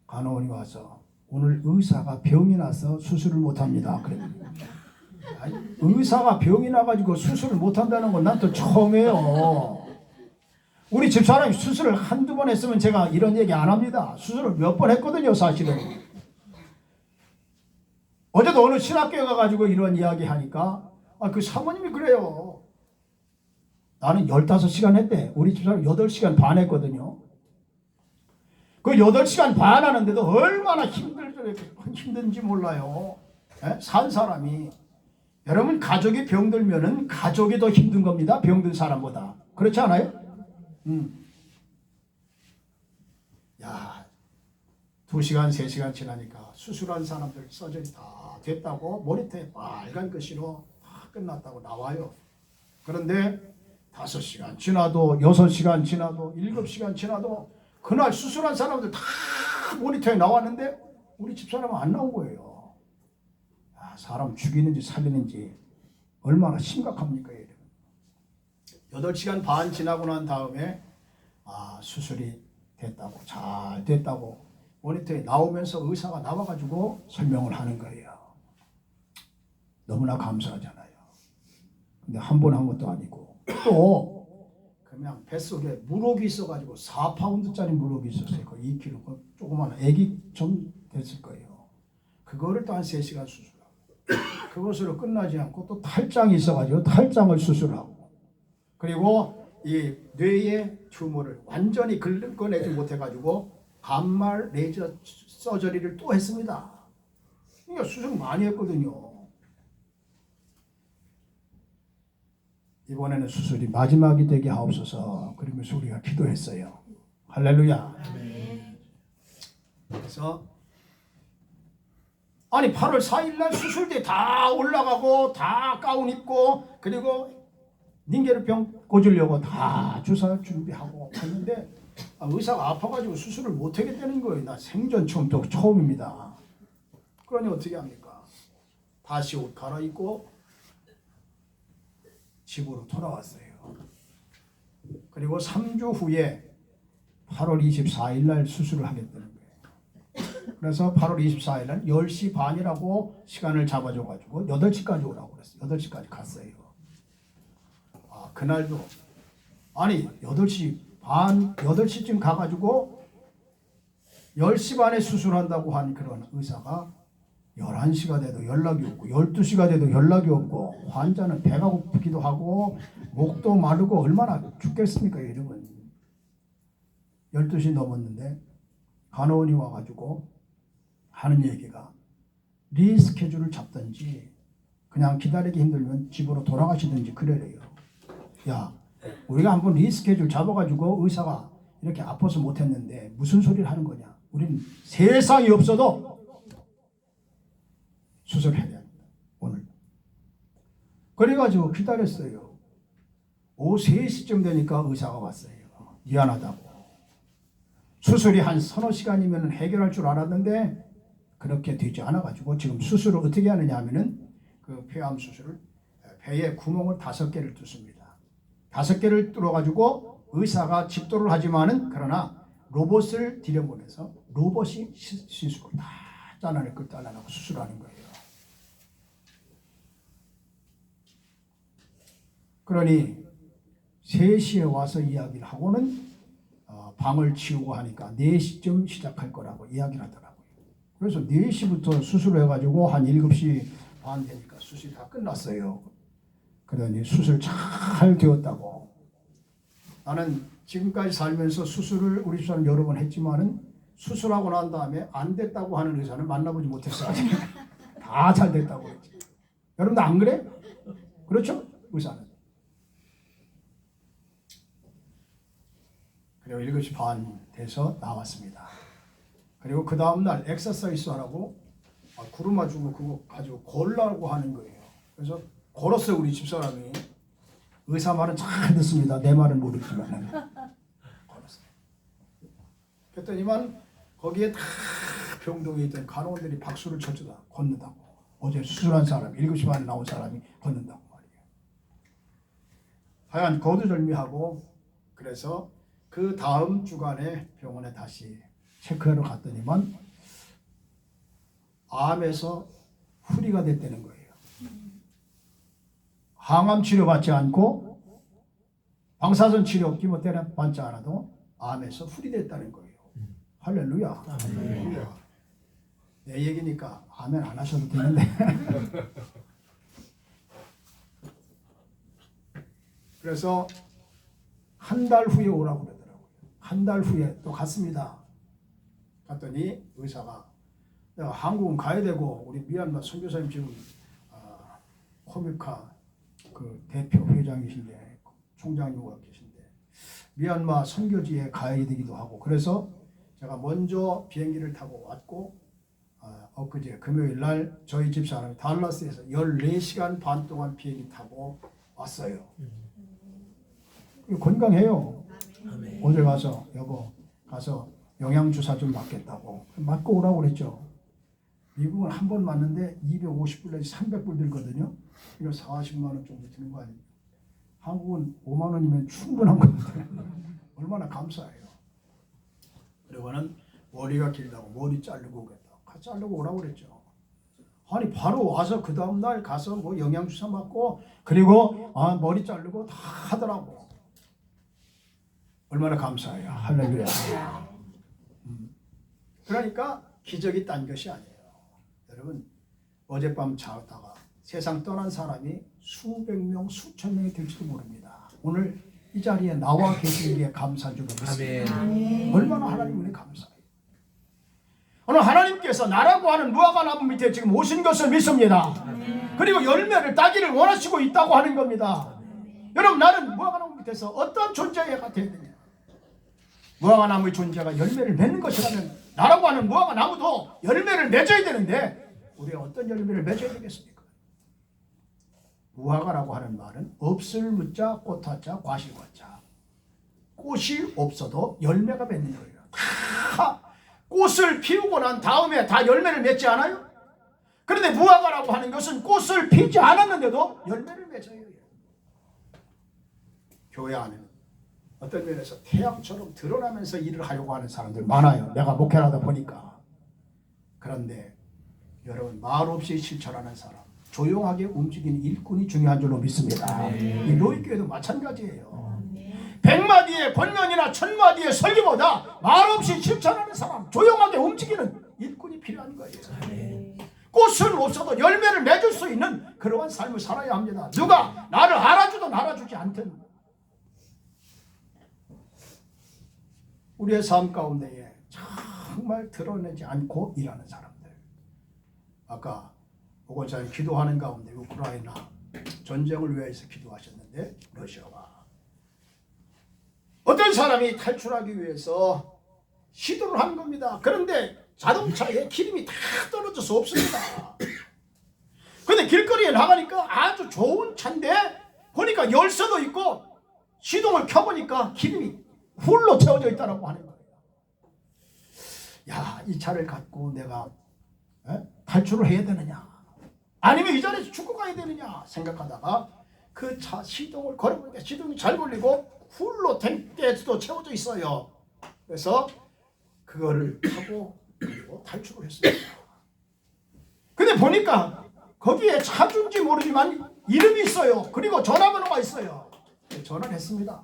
간호원이 와서 오늘 의사가 병이 나서 수술을 못합니다. 그랬더니 의사가 병이 나가지고 수술을 못한다는 건 난 또 처음이에요. 우리 집사람이 수술을 한두 번 했으면 제가 이런 얘기 안 합니다. 수술을 몇 번 했거든요. 사실은. 어제도 어느 신학교에 가가지고 이런 이야기 하니까 그 사모님이 그래요. 나는 15시간 했대. 우리 집사람 8시간 반 했거든요. 그 8시간 반 하는데도 얼마나 힘든지 몰라요. 산 사람이. 여러분 가족이 병들면은 가족이 더 힘든 겁니다. 병든 사람보다. 그렇지 않아요? 야, 2시간 3시간 지나니까 수술한 사람들 서전이 다 됐다고 모니터에 빨간 글씨로 다 끝났다고 나와요. 그런데 5시간 지나도 6시간 지나도 7시간 지나도 그날 수술한 사람들 다 모니터에 나왔는데 우리 집사람은 안 나온 거예요. 사람 죽이는지 살리는지 얼마나 심각합니까? 8시간 반 지나고 난 다음에 수술이 됐다고 잘 됐다고 모니터에 나오면서 의사가 나와가지고 설명을 하는 거예요. 너무나 감사하잖아요. 근데 한 번 한 것도 아니고 또 그냥 뱃속에 물혹이 있어가지고 4파운드짜리 물혹이 있었어요. 그 2kg 조그만 애기 좀 됐을 거예요. 그거를 또 한 3시간 수술하고 그것으로 끝나지 않고 또 탈장이 있어가지고 탈장을 수술하고 그리고 이 뇌의 튜머를 완전히 긁어내지 못해가지고 간말 레이저 서저리를 또 했습니다. 그러니까 수술 많이 했거든요. 이번에는 수술이 마지막이 되게 하옵소서. 그러면서 우리가 기도했어요. 할렐루야. 그래서 아니 8월 4일 날 수술대 다 올라가고 다 가운 입고 그리고 닌게르 병 꽂으려고 다 주사 준비하고 했는데 의사가 아파가지고 수술을 못 하겠다는 거예요. 나 생전 처음입니다. 그러니 어떻게 합니까? 다시 옷 갈아입고 집으로 돌아왔어요. 그리고 3주 후에 8월 24일 날 수술을 하겠다는 거예요. 그래서 8월 24일 날 10시 반이라고 시간을 잡아줘가지고 8시까지 오라고 그랬어요. 8시까지 갔어요. 그날도 아니 8시 반 8시쯤 가가지고 10시 반에 수술한다고 한 그런 의사가 11시가 돼도 연락이 없고 12시가 돼도 연락이 없고 환자는 배가 고프기도 하고 목도 마르고 얼마나 죽겠습니까 여러분. 12시 넘었는데 간호원이 와가지고 하는 얘기가 리스케줄을 잡든지 그냥 기다리기 힘들면 집으로 돌아가시든지 그래래요. 야 우리가 한번 리스케줄 잡아가지고 의사가 이렇게 아파서 못했는데 무슨 소리를 하는 거냐. 우리는 세상이 없어도 수술해야 됩니다. 오늘. 그래가지고 기다렸어요. 오후 3시쯤 되니까 의사가 왔어요. 미안하다고. 수술이 한 서너 시간이면 해결할 줄 알았는데 그렇게 되지 않아가지고 지금 수술을 어떻게 하느냐 하면은 그 폐암 수술을 배에 구멍을 5개를 뚫습니다. 5개를 뚫어가지고 의사가 집도를 하지만은 그러나 로봇을 들여보내서 로봇이 시술을 다 잘라낼 걸 잘라내고 수술하는 거예요. 그러니 3시에 와서 이야기를 하고는 방을 치우고 하니까 4시쯤 시작할 거라고 이야기를 하더라고요. 그래서 4시부터 수술을 해가지고 한 7시 반 되니까 수술이 다 끝났어요. 그러니 수술 잘 되었다고. 나는 지금까지 살면서 수술을 우리 집사람 여러 번 했지만은 수술하고 난 다음에 안 됐다고 하는 의사는 만나보지 못했어요. 다 잘 됐다고 그랬지. 여러분도 안 그래? 그렇죠? 의사는. 그리고 7시 반 돼서 나왔습니다. 그리고 그 다음날 엑서사이즈 하라고 구르마 주고 그거 가지고 걸라고 하는 거예요. 그래서 걸었어요. 우리 집사람이. 의사 말은 잘 듣습니다. 내 말은 모르지만 걸었어요. 그랬더니만 거기에 다 병동에 있던 간호원들이 박수를 쳐주다 걷는다고. 어제 수술한 사람 7시 반에 나온 사람이 걷는다고 말이에요. 하여간 거두절미하고 그래서 그 다음 주간에 병원에 다시 체크하러 갔더니만 암에서 후리가 됐다는 거예요. 항암 치료 받지 않고 방사선 치료 기모테라피 받지 않아도 암에서 후리 됐다는 거예요. 할렐루야. 할렐루야. 내 얘기니까 아멘 안 하셔도 되는데 그래서 한 달 후에 오라고 그러더라고요. 한 달 후에 또 갔습니다. 갔더니 의사가 내가 한국은 가야 되고 우리 미얀마 선교사님 지금 코미카 그 대표 회장이신데 총장님과 계신데 미얀마 선교지에 가야 되기도 하고 그래서 제가 먼저 비행기를 타고 왔고 엊그제 금요일 날 저희 집사람이 달라스에서 14시간 반 동안 비행기 타고 왔어요. 건강해요. 어제 가서 여보 가서 영양주사 좀 맞겠다고 맞고 오라고 그랬죠. 미국은 한 번 맞는데 250불 내지 300불 들거든요. 이거 40만 원 정도 드는 거 아니에요. 한국은 5만 원이면 충분한 거거든요. 얼마나 감사해요. 그리고는 머리가 길다고 머리 자르고 오겠다고 같이 자르고 오라고 그랬죠. 아니 바로 와서 그 다음날 가서 뭐 영양주사 맞고 그리고 머리 자르고 다 하더라고. 얼마나 감사해요. 할렐루야. 그러니까 기적이 딴 것이 아니에요. 여러분 어젯밤 자다가 세상 떠난 사람이 수백 명, 수천 명이 될지도 모릅니다. 오늘 이 자리에 나와 계시기에 감사주로 믿습니다. 얼마나 하나님 은혜 감사해요. 오늘 하나님께서 나라고 하는 무화과나무 밑에 지금 오신 것을 믿습니다. 그리고 열매를 따기를 원하시고 있다고 하는 겁니다. 여러분 나는 무화과나무 밑에서 어떤 존재가 되어야 되냐. 무화과나무의 존재가 열매를 맺는 것이라면 나라고 하는 무화과나무도 열매를 맺어야 되는데 우리가 어떤 열매를 맺어야 되겠습니까? 무화과라고 하는 말은 없을 무자 꽃화자 과실과자. 꽃이 없어도 열매가 맺는 거예요. 다 꽃을 피우고 난 다음에 다 열매를 맺지 않아요? 그런데 무화과라고 하는 것은 꽃을 피지 않았는데도 열매를 맺어요. 교회 안에는 어떤 면에서 태양처럼 드러나면서 일을 하려고 하는 사람들 많아요. 내가 목회하다 보니까. 그런데 여러분 말 없이 실천하는 사람, 조용하게 움직이는 일꾼이 중요한 줄로 믿습니다. 이 로이교회도 마찬가지예요. 100마디의 권면이나 1000마디의 설교보다 말 없이 실천하는 사람, 조용하게 움직이는 일꾼이 필요한 거예요. 꽃은 없어도 열매를 맺을 수 있는 그러한 삶을 살아야 합니다. 누가 나를 알아주든 알아주지 않든 우리의 삶 가운데에 정말 드러내지 않고 일하는 사람들. 아까 보건사님 기도하는 가운데 우크라이나 전쟁을 위해서 기도하셨는데 러시아와 어떤 사람이 탈출하기 위해서 시도를 한 겁니다. 그런데 자동차에 기름이 다 떨어져서 없습니다. 근데 길거리에 나가니까 아주 좋은 차인데 보니까 열쇠도 있고 시동을 켜보니까 기름이 훌로 채워져 있다고 하는 거예요. 야, 이 차를 갖고 내가 탈출을 해야 되느냐 아니면 이 자리에서 죽고 가야 되느냐 생각하다가 그 차 시동을 걸어보니까 시동이 잘 걸리고 훌로 탱크에도 채워져 있어요. 그래서 그거를 타고 그리고 탈출을 했습니다. 근데 보니까 거기에 차주인지 모르지만 이름이 있어요. 그리고 전화번호가 있어요. 전화를 했습니다.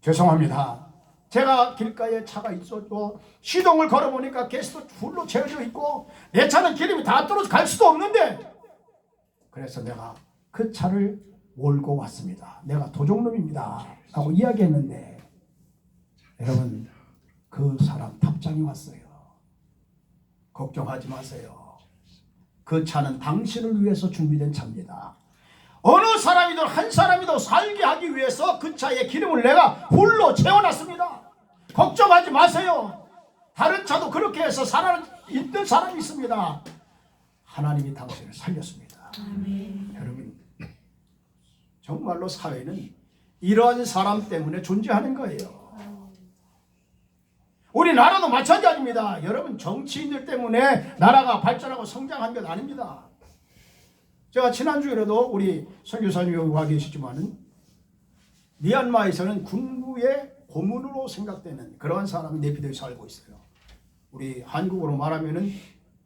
죄송합니다. 제가 길가에 차가 있었고 시동을 걸어보니까 가스도 풀로 채워져 있고 내 차는 기름이 다 떨어져 갈 수도 없는데 그래서 내가 그 차를 몰고 왔습니다. 내가 도둑놈입니다 하고 이야기했는데 여러분 그 사람 답장이 왔어요. 걱정하지 마세요. 그 차는 당신을 위해서 준비된 차입니다. 어느 사람이든 한 사람이든 살게 하기 위해서 그 차에 기름을 내가 홀로 채워놨습니다. 걱정하지 마세요. 다른 차도 그렇게 해서 있는 사람이 있습니다. 하나님이 당신을 살렸습니다. 여러분 정말로 사회는 이러한 사람 때문에 존재하는 거예요. 우리나라도 마찬가지입니다. 여러분 정치인들 때문에 나라가 발전하고 성장한 것 아닙니다. 제가 지난주에도 우리 선교사님 여기 와 계시지만은 미얀마에서는 군부의 고문으로 생각되는 그러한 사람이 내피되어 살고 있어요. 우리 한국어로 말하면은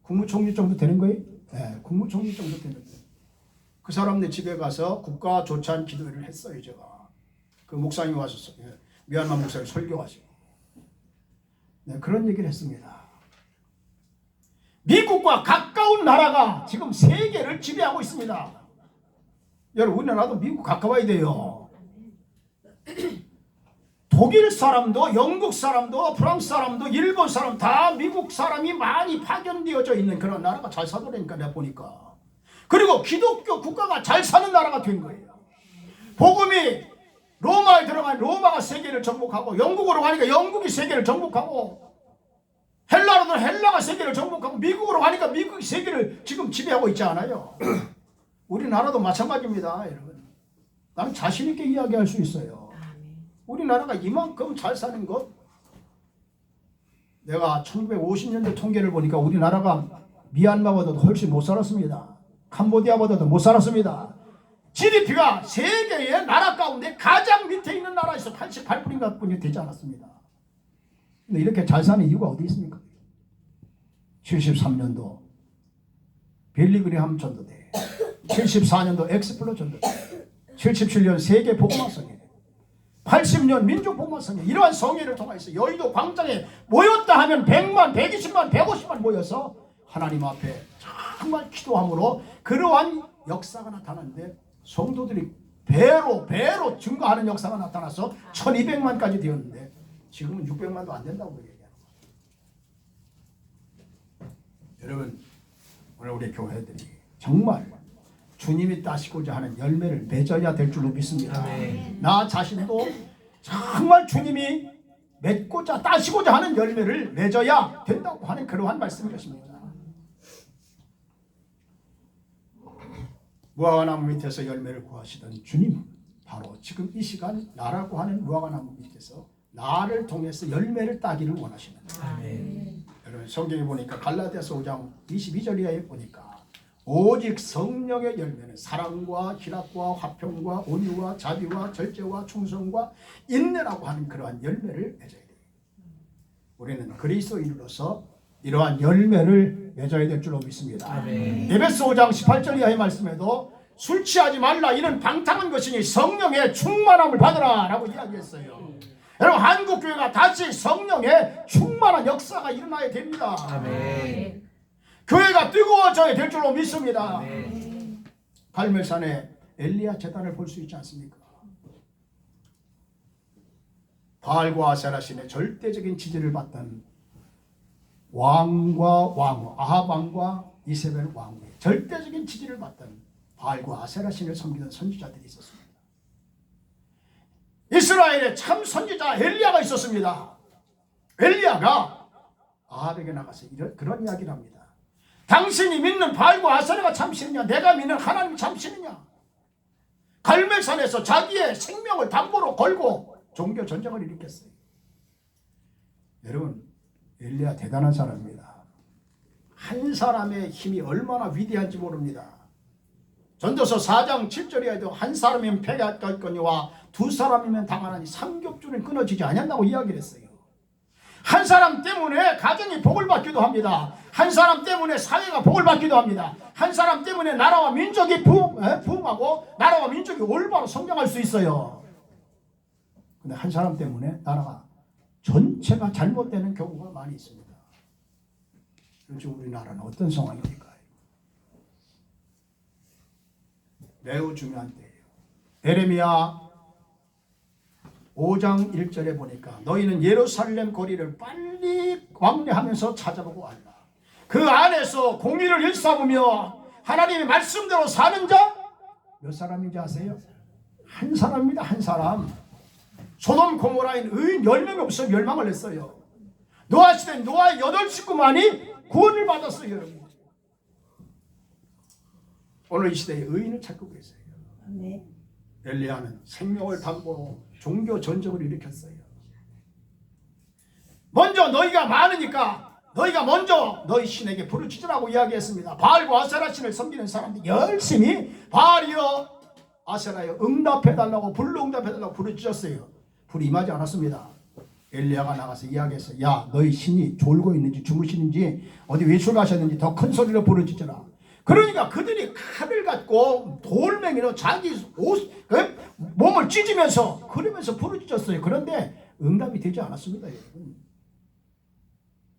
국무총리 정도 되는 거예요? 네, 국무총리 정도 되는 거예요. 그 사람네 집에 가서 국가 조찬 기도회를 했어요. 제가 그 목사님이 와서 미얀마 목사님 설교하시고 네, 그런 얘기를 했습니다. 미국과 가까운 나라가 지금 세계를 지배하고 있습니다. 여러분 우리나라도 미국 가까워야 돼요. 독일 사람도 영국 사람도 프랑스 사람도 일본 사람 다 미국 사람이 많이 파견되어져 있는 그런 나라가 잘 사더라니까 내가 보니까. 그리고 기독교 국가가 잘 사는 나라가 된 거예요. 복음이 로마에 들어가니 로마가 세계를 정복하고 영국으로 가니까 영국이 세계를 정복하고 헬라로는 헬라가 세계를 정복하고 미국으로 가니까 미국이 세계를 지금 지배하고 있지 않아요. 우리나라도 마찬가지입니다. 여러분 나는 자신 있게 이야기할 수 있어요. 우리나라가 이만큼 잘 사는 것 내가 1950년대 통계를 보니까 우리나라가 미얀마보다도 훨씬 못 살았습니다. 캄보디아보다도 못 살았습니다. GDP가 세계의 나라 가운데 가장 밑에 있는 나라에서 88%인가 뿐이 되지 않았습니다. 근데 이렇게 잘 사는 이유가 어디 있습니까? 73년도 빌리그리함 전도대, 74년도 엑스플로 전도대, 77년 세계 복음화 성회, 80년 민족 복음화 성회 이러한 성회를 통해서 여의도 광장에 모였다 하면 100만, 120만, 150만 모여서 하나님 앞에 정말 기도함으로 그러한 역사가 나타났는데 성도들이 배로 증가하는 역사가 나타나서 1200만까지 되었는데 지금은 600만도 안 된다고 얘기하는 거예요. 여러분 오늘 우리 교회들이 정말 주님이 따시고자 하는 열매를 맺어야 될 줄로 믿습니다. 나 자신도 정말 주님이 맺고자 따시고자 하는 열매를 맺어야 된다고 하는 그러한 말씀이십니다. 무화과나무 밑에서 열매를 구하시던 주님, 바로 지금 이 시간 나라고 하는 무화과나무 밑에서 나를 통해서 열매를 따기를 원하시는 거예요. 여러분 성경에 보니까 갈라디아서 5장 22절에 보니까 오직 성령의 열매는 사랑과 희락과 화평과 온유와 자비와 절제와 충성과 인내라고 하는 그러한 열매를 맺어야 돼요. 우리는 그리스도인으로서 이러한 열매를 맺어야 될 줄로 믿습니다. 에베소 5장 18절 이하의 말씀에도 술 취하지 말라, 이는 방탕한 것이니 성령의 충만함을 받으라 라고 이야기했어요. 여러분 한국교회가 다시 성령의 충만한 역사가 일어나야 됩니다. 교회가 뜨거워져야 될 줄로 믿습니다. 갈멜산에 엘리야 제단을 볼 수 있지 않습니까? 바알과 아세라 신의 절대적인 지지를 받던 왕과 왕후, 아합 왕과 이세벨 왕후의 절대적인 지지를 받던 바알과 아세라 신을 섬기는 선지자들이 있었습니다. 이스라엘에 참 선지자 엘리야가 있었습니다. 엘리야가 아합에게 나가서 그런 이야기를 합니다. 당신이 믿는 바알과 아세라가 참신이냐, 내가 믿는 하나님이 참신이냐. 갈멜산에서 자기의 생명을 담보로 걸고 종교 전쟁을 일으켰어요. 여러분 엘리야 대단한 사람입니다. 한 사람의 힘이 얼마나 위대한지 모릅니다. 전도서 4장 7절에도 한 사람이면 패하겠거니와 두 사람이면 당하나니 삼겹줄은 끊어지지 않았다고 이야기를 했어요. 한 사람 때문에 가정이 복을 받기도 합니다. 한 사람 때문에 사회가 복을 받기도 합니다. 한 사람 때문에 나라와 민족이 부흥하고 나라와 민족이 올바로 성장할 수 있어요. 근데 한 사람 때문에 나라가 전체가 잘못되는 경우가 많이 있습니다. 요즘 우리나라는 어떤 상황입니까? 매우 중요한 때예요. 에레미야 5장 1절에 보니까 너희는 예루살렘 거리를 빨리 왕래하면서 찾아보고 알라. 그 안에서 공의를 일삼으며 하나님의 말씀대로 사는 자 몇 사람인지 아세요? 한 사람입니다. 한 사람. 소돔 고모라인 의인 10명이 없어 멸망을 했어요. 노아 시대 노아의 8식구만이 구원을 받았어요. 여러분. 오늘 이 시대에 의인을 찾고 계세요. 네. 엘리야는 생명을 담보로 종교 전쟁을 일으켰어요. 먼저 너희가 많으니까 너희가 먼저 너희 신에게 부르짖으라고 이야기했습니다. 바알과 아세라 신을 섬기는 사람들이 열심히 바알이여 아세라여 응답해달라고 불로 응답해달라고 부르짖었어요. 불이 임하지 않았습니다. 엘리야가 나가서 이야기했어요. 야 너희 신이 졸고 있는지 주무시는지 어디 외출 가셨는지 더 큰 소리로 부르짖어라. 그러니까 그들이 칼을 갖고 돌멩이로 자기 몸을 찢으면서 그러면서 부르짖었어요. 그런데 응답이 되지 않았습니다. 여러분.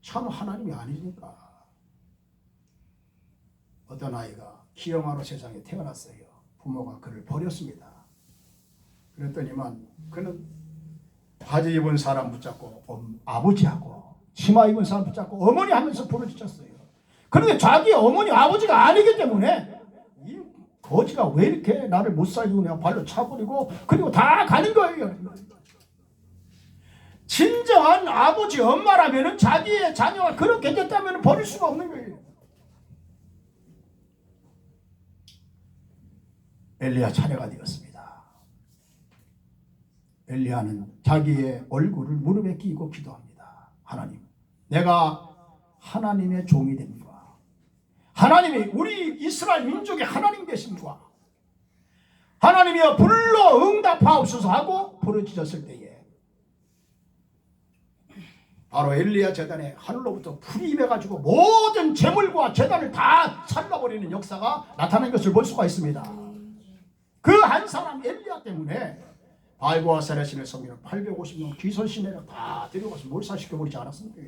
참 하나님이 아니니까. 어떤 아이가 기형아로 세상에 태어났어요. 부모가 그를 버렸습니다. 그랬더니만 그는 바지 입은 사람 붙잡고 아버지하고 치마 입은 사람 붙잡고 어머니 하면서 부르짖었어요. 그런데 자기 어머니 아버지가 아니기 때문에 이 거지가 왜 이렇게 나를 못 살리고 그냥 발로 차버리고 그리고 다 가는 거예요. 진정한 아버지 엄마라면 자기의 자녀가 그렇게 됐다면 버릴 수가 없는 거예요. 엘리야 차례가 되었습니다. 엘리야는 자기의 얼굴을 무릎에 끼고 기도합니다. 하나님, 내가 하나님의 종이 됩니다. 하나님이 우리 이스라엘 민족의 하나님 되심과 하나님이여 불러 응답하옵소서 하고 부르짖었을 때에 바로 엘리야 제단에 하늘로부터 불이 임해가지고 모든 재물과 제단을 다 살라버리는 역사가 나타난 것을 볼 수가 있습니다. 그 한 사람 엘리야 때문에 바알과 아세라 신을 섬기는 850명 귀선 시내를 다 데려가서 몰살시켜버리지 않았습니까?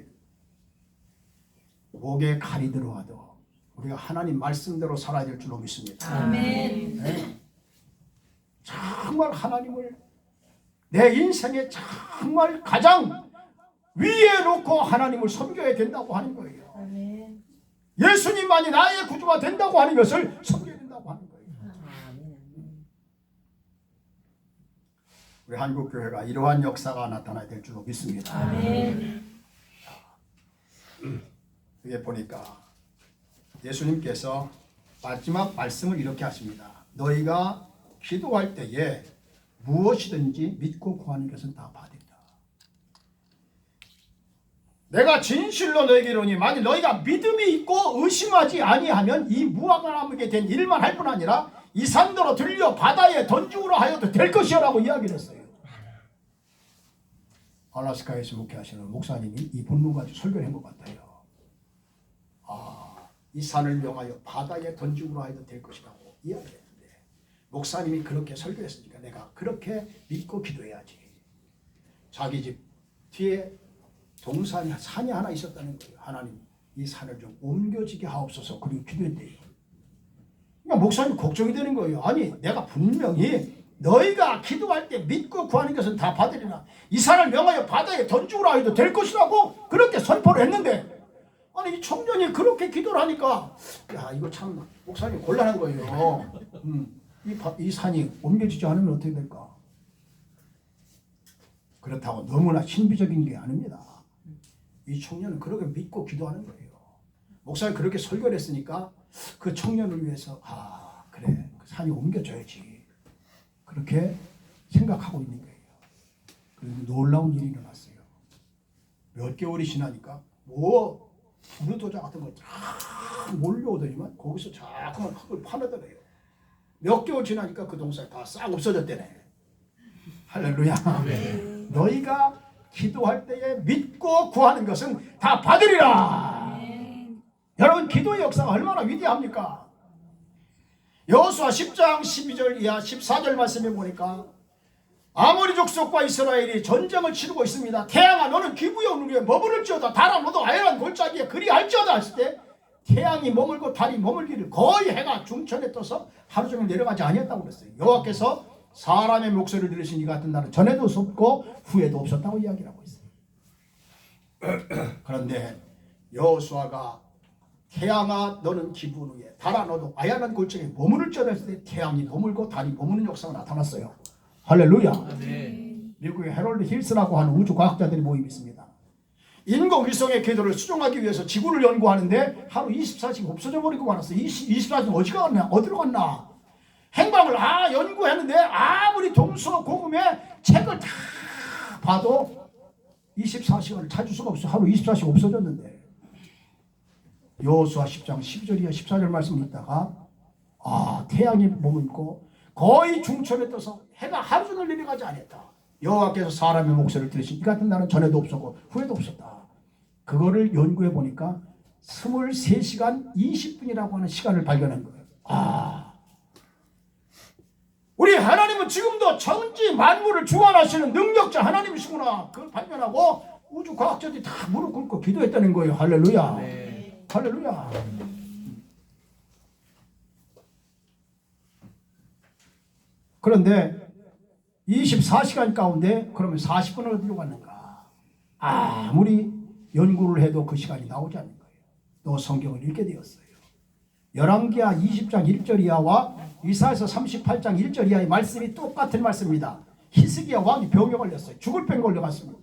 목에 칼이 들어와도 우리가 하나님 말씀대로 살아야 될 줄로 믿습니다. 아멘. 네. 정말 하나님을 내 인생에 정말 가장 위에 놓고 하나님을 섬겨야 된다고 하는 거예요. 아멘. 예수님만이 나의 구주가 된다고 하는 것을 섬겨야 된다고 하는 거예요. 우리 한국교회가 이러한 역사가 나타나야 될 줄로 믿습니다. 아멘. 여기 보니까 예수님께서 마지막 말씀을 이렇게 하십니다. 너희가 기도할 때에 무엇이든지 믿고 구하는 것은 다 받으리라. 내가 진실로 너에게 이르노니 만일 너희가 믿음이 있고 의심하지 아니하면 이 무화과나무에 된 일만 할 뿐 아니라 이 산더러 들려 바다에 던지우라 하여도 될 것이라고 이야기를 했어요. 알래스카에서 목회하시는 목사님이 이 본문 가지고 설교를 한 것 같아요. 이 산을 명하여 바다에 던지우라 해도 될 것이라고 이야기했는데 목사님이 그렇게 설교했으니까 내가 그렇게 믿고 기도해야지. 자기 집 뒤에 산이 하나 있었다는 거예요. 하나님 이 산을 좀 옮겨지게 하옵소서. 그리고 기도했대요. 그러니까 목사님 걱정이 되는 거예요. 아니 내가 분명히 너희가 기도할 때 믿고 구하는 것은 다 받으리라. 이 산을 명하여 바다에 던지우라 해도 될 것이라고 그렇게 선포를 했는데 아니 이 청년이 그렇게 기도를 하니까 야 이거 참 목사님 곤란한 거예요. 이 산이 옮겨지지 않으면 어떻게 될까? 그렇다고 너무나 신비적인 게 아닙니다. 이 청년은 그렇게 믿고 기도하는 거예요. 목사님 그렇게 설교를 했으니까 그 청년을 위해서 그래 그 산이 옮겨져야지 그렇게 생각하고 있는 거예요. 그런데 놀라운 일이 일어났어요. 몇 개월이 지나니까 부르도자 같은 거 쫙 몰려오더니만 거기서 자꾸만 흙을 파내더래요. 몇 개월 지나니까 그 동산이 다 싹 없어졌대네. 할렐루야. 너희가 기도할 때에 믿고 구하는 것은 다 받으리라. 여러분 기도의 역사가 얼마나 위대합니까? 여호수아 10장 12절 이하 14절 말씀에 보니까 아모리 족속과 이스라엘이 전쟁을 치르고 있습니다. 태양아 너는 기브온 위에 머무를지어다 달아 너도 아열한 골짜기에 그리할지어다 했을 때 태양이 머물고 달이 머물기를 거의 해가 중천에 떠서 하루 종일 내려가지 아니었다고 그랬어요. 여호와께서 사람의 목소리를 들으신 이 같은 날은 전에도 없었고 후에도 없었다고 이야기를 하고 있어요. 그런데 여호수아가 태양아 너는 기브온 위에 달아 너도 아열한 골짜기에 머무를지어다 했을 때 태양이 머물고 달이 머무는 역사가 나타났어요. 할렐루야. 미국의 해롤드 힐스라고 하는 우주과학자들이 모임이 있습니다. 인공위성의 궤도를 수정하기 위해서 지구를 연구하는데 하루 24시간 없어져 버리고 말았어요. 24시간 어디로 갔나? 행방을 연구했는데 아무리 동서고금에 책을 다 봐도 24시간을 찾을 수가 없어요. 하루 24시간 없어졌는데 여호수아 10장 12절 이하 14절 말씀을 읽다가 태양이 머물고 거의 중천에 떠서 해가 하루 종일 내려가지 않았다. 여호와께서 사람의 목소리를 들으신 이 같은 날은 전에도 없었고 후에도 없었다. 그거를 연구해 보니까 23시간 20분이라고 하는 시간을 발견한 거예요. 우리 하나님은 지금도 천지 만물을 주관하시는 능력자 하나님이시구나. 그걸 발견하고 우주 과학자들이 다 무릎 꿇고 기도했다는 거예요. 할렐루야. 할렐루야. 그런데 24시간 가운데 그러면 40분을 어디로 갔는가? 아무리 연구를 해도 그 시간이 나오지 않는 거예요. 또 성경을 읽게 되었어요. 열왕기하 20장 1절 이하와 이사야서 38장 1절 이하의 말씀이 똑같은 말씀입니다. 히스기야 왕이 병에 걸렸어요. 죽을 병에 걸려갔습니다.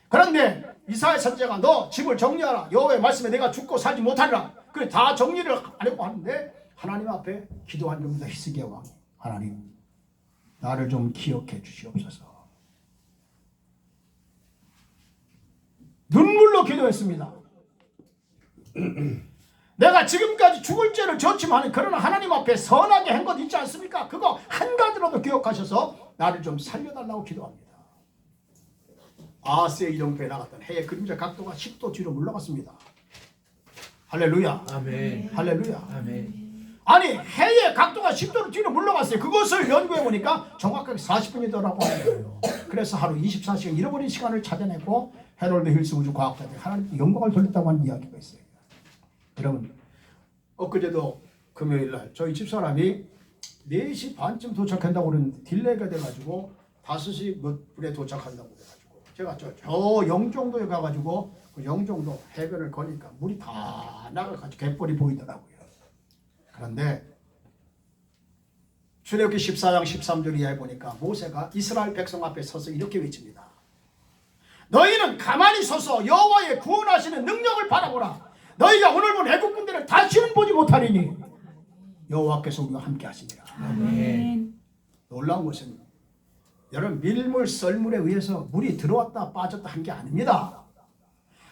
그런데 이사야 선지자가 너 집을 정리하라. 여호와의 말씀에 내가 죽고 살지 못하리라. 그래 다 정리를 하려고 하는데 하나님 앞에 기도한 겁니다. 히스기야 왕이. 하나님 나를 좀 기억해 주시옵소서. 눈물로 기도했습니다. 내가 지금까지 죽을 죄를 졌지만 그러나 하나님 앞에 선하게 한 것 있지 않습니까? 그거 한 가지라도 기억하셔서 나를 좀 살려달라고 기도합니다. 아하스의 이정표에 나갔던 해의 그림자 각도가 10도 뒤로 물러갔습니다. 할렐루야. 아멘. 할렐루야. 아멘. 아니 해의 각도가 10도로 뒤로 물러갔어요. 그것을 연구해 보니까 정확하게 40분이더라고 하는 거예요. 그래서 하루 24시간 잃어버린 시간을 찾아내고 해롤드 힐스 우주 과학자들이 하나님께 영광을 돌렸다고 하는 이야기가 있어요. 여러분 엊그제도 금요일날 저희 집사람이 4시 반쯤 도착한다고 그랬는데 딜레이가 돼가지고 5시 몇 분에 도착한다고 그래가지고 제가 저 영종도에 가가지고 그 영종도 해변을 거니까 물이 다 나가가지고 갯벌이 보이더라고요. 그런데 출애굽기 14장 13절 이하에 보니까 모세가 이스라엘 백성 앞에 서서 이렇게 외칩니다. 너희는 가만히 서서 여호와의 구원하시는 능력을 바라보라. 너희가 오늘 본 애국군대를 다시는 보지 못하리니 여호와께서 우리와 함께 하시니라. 아멘. 놀라운 것은 여러분 밀물 썰물에 의해서 물이 들어왔다 빠졌다 한 게 아닙니다.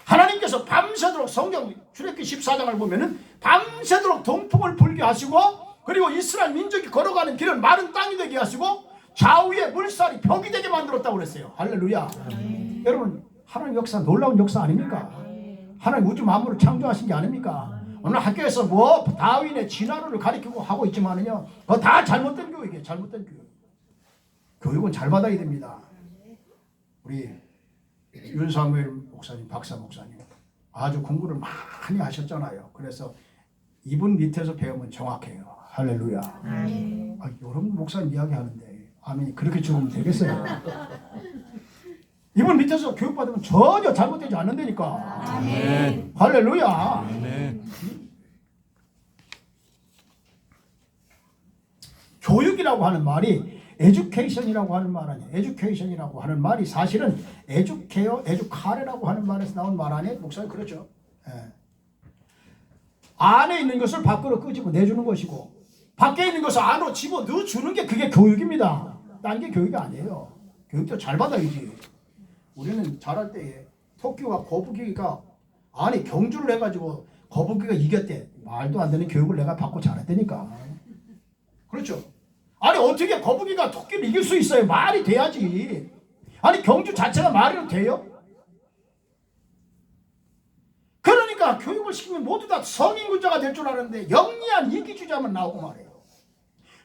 하나님께서 밤새도록 성경 출애굽기 14장을 보면은 밤새도록 동풍을 불게 하시고 그리고 이스라엘 민족이 걸어가는 길을 마른 땅이 되게 하시고 좌우에 물살이 벽이 되게 만들었다고 그랬어요. 할렐루야. 여러분 하나님 역사 놀라운 역사 아닙니까? 하나님 우주 만물을 창조하신 게 아닙니까? 오늘 학교에서 뭐 다윈의 진화론을 가리키고 하고 있지만은요, 그거 다 잘못된 교육이에요. 잘못된 교육. 교육은 잘 받아야 됩니다. 우리 윤사무엘 목사님, 박사 목사님 아주 공부를 많이 하셨잖아요. 그래서 이분 밑에서 배우면 정확해요. 할렐루야. 여러분 목사님 이야기하는데 아멘이 그렇게 죽으면 되겠어요? 이분 밑에서 교육받으면 전혀 잘못되지 않는다니까. 아멘. 할렐루야. 아멘. 교육이라고 하는 말이 에듀케이션이라고 하는 말 아니에요. 에듀케이션이라고 하는 말이 사실은 에듀케어, 에듀카레라고 하는 말에서 나온 말 아니에요. 목사님 그렇죠. 예. 안에 있는 것을 밖으로 끄집어 내주는 것이고 밖에 있는 것을 안으로 집어 넣어주는 게 그게 교육입니다. 딴 게 교육이 아니에요. 교육도 잘 받아야지. 우리는 잘할 때에 토끼와 거북이가 아니 경주를 해가지고 거북이가 이겼대. 말도 안 되는 교육을 내가 받고 잘했다니까. 그렇죠. 아니 어떻게 거북이가 토끼를 이길 수 있어요? 말이 돼야지. 아니 경주 자체가 말이 돼요? 그러니까 교육을 시키면 모두 다 성인군자가 될 줄 아는데 영리한 이기주자만 나오고 말해요.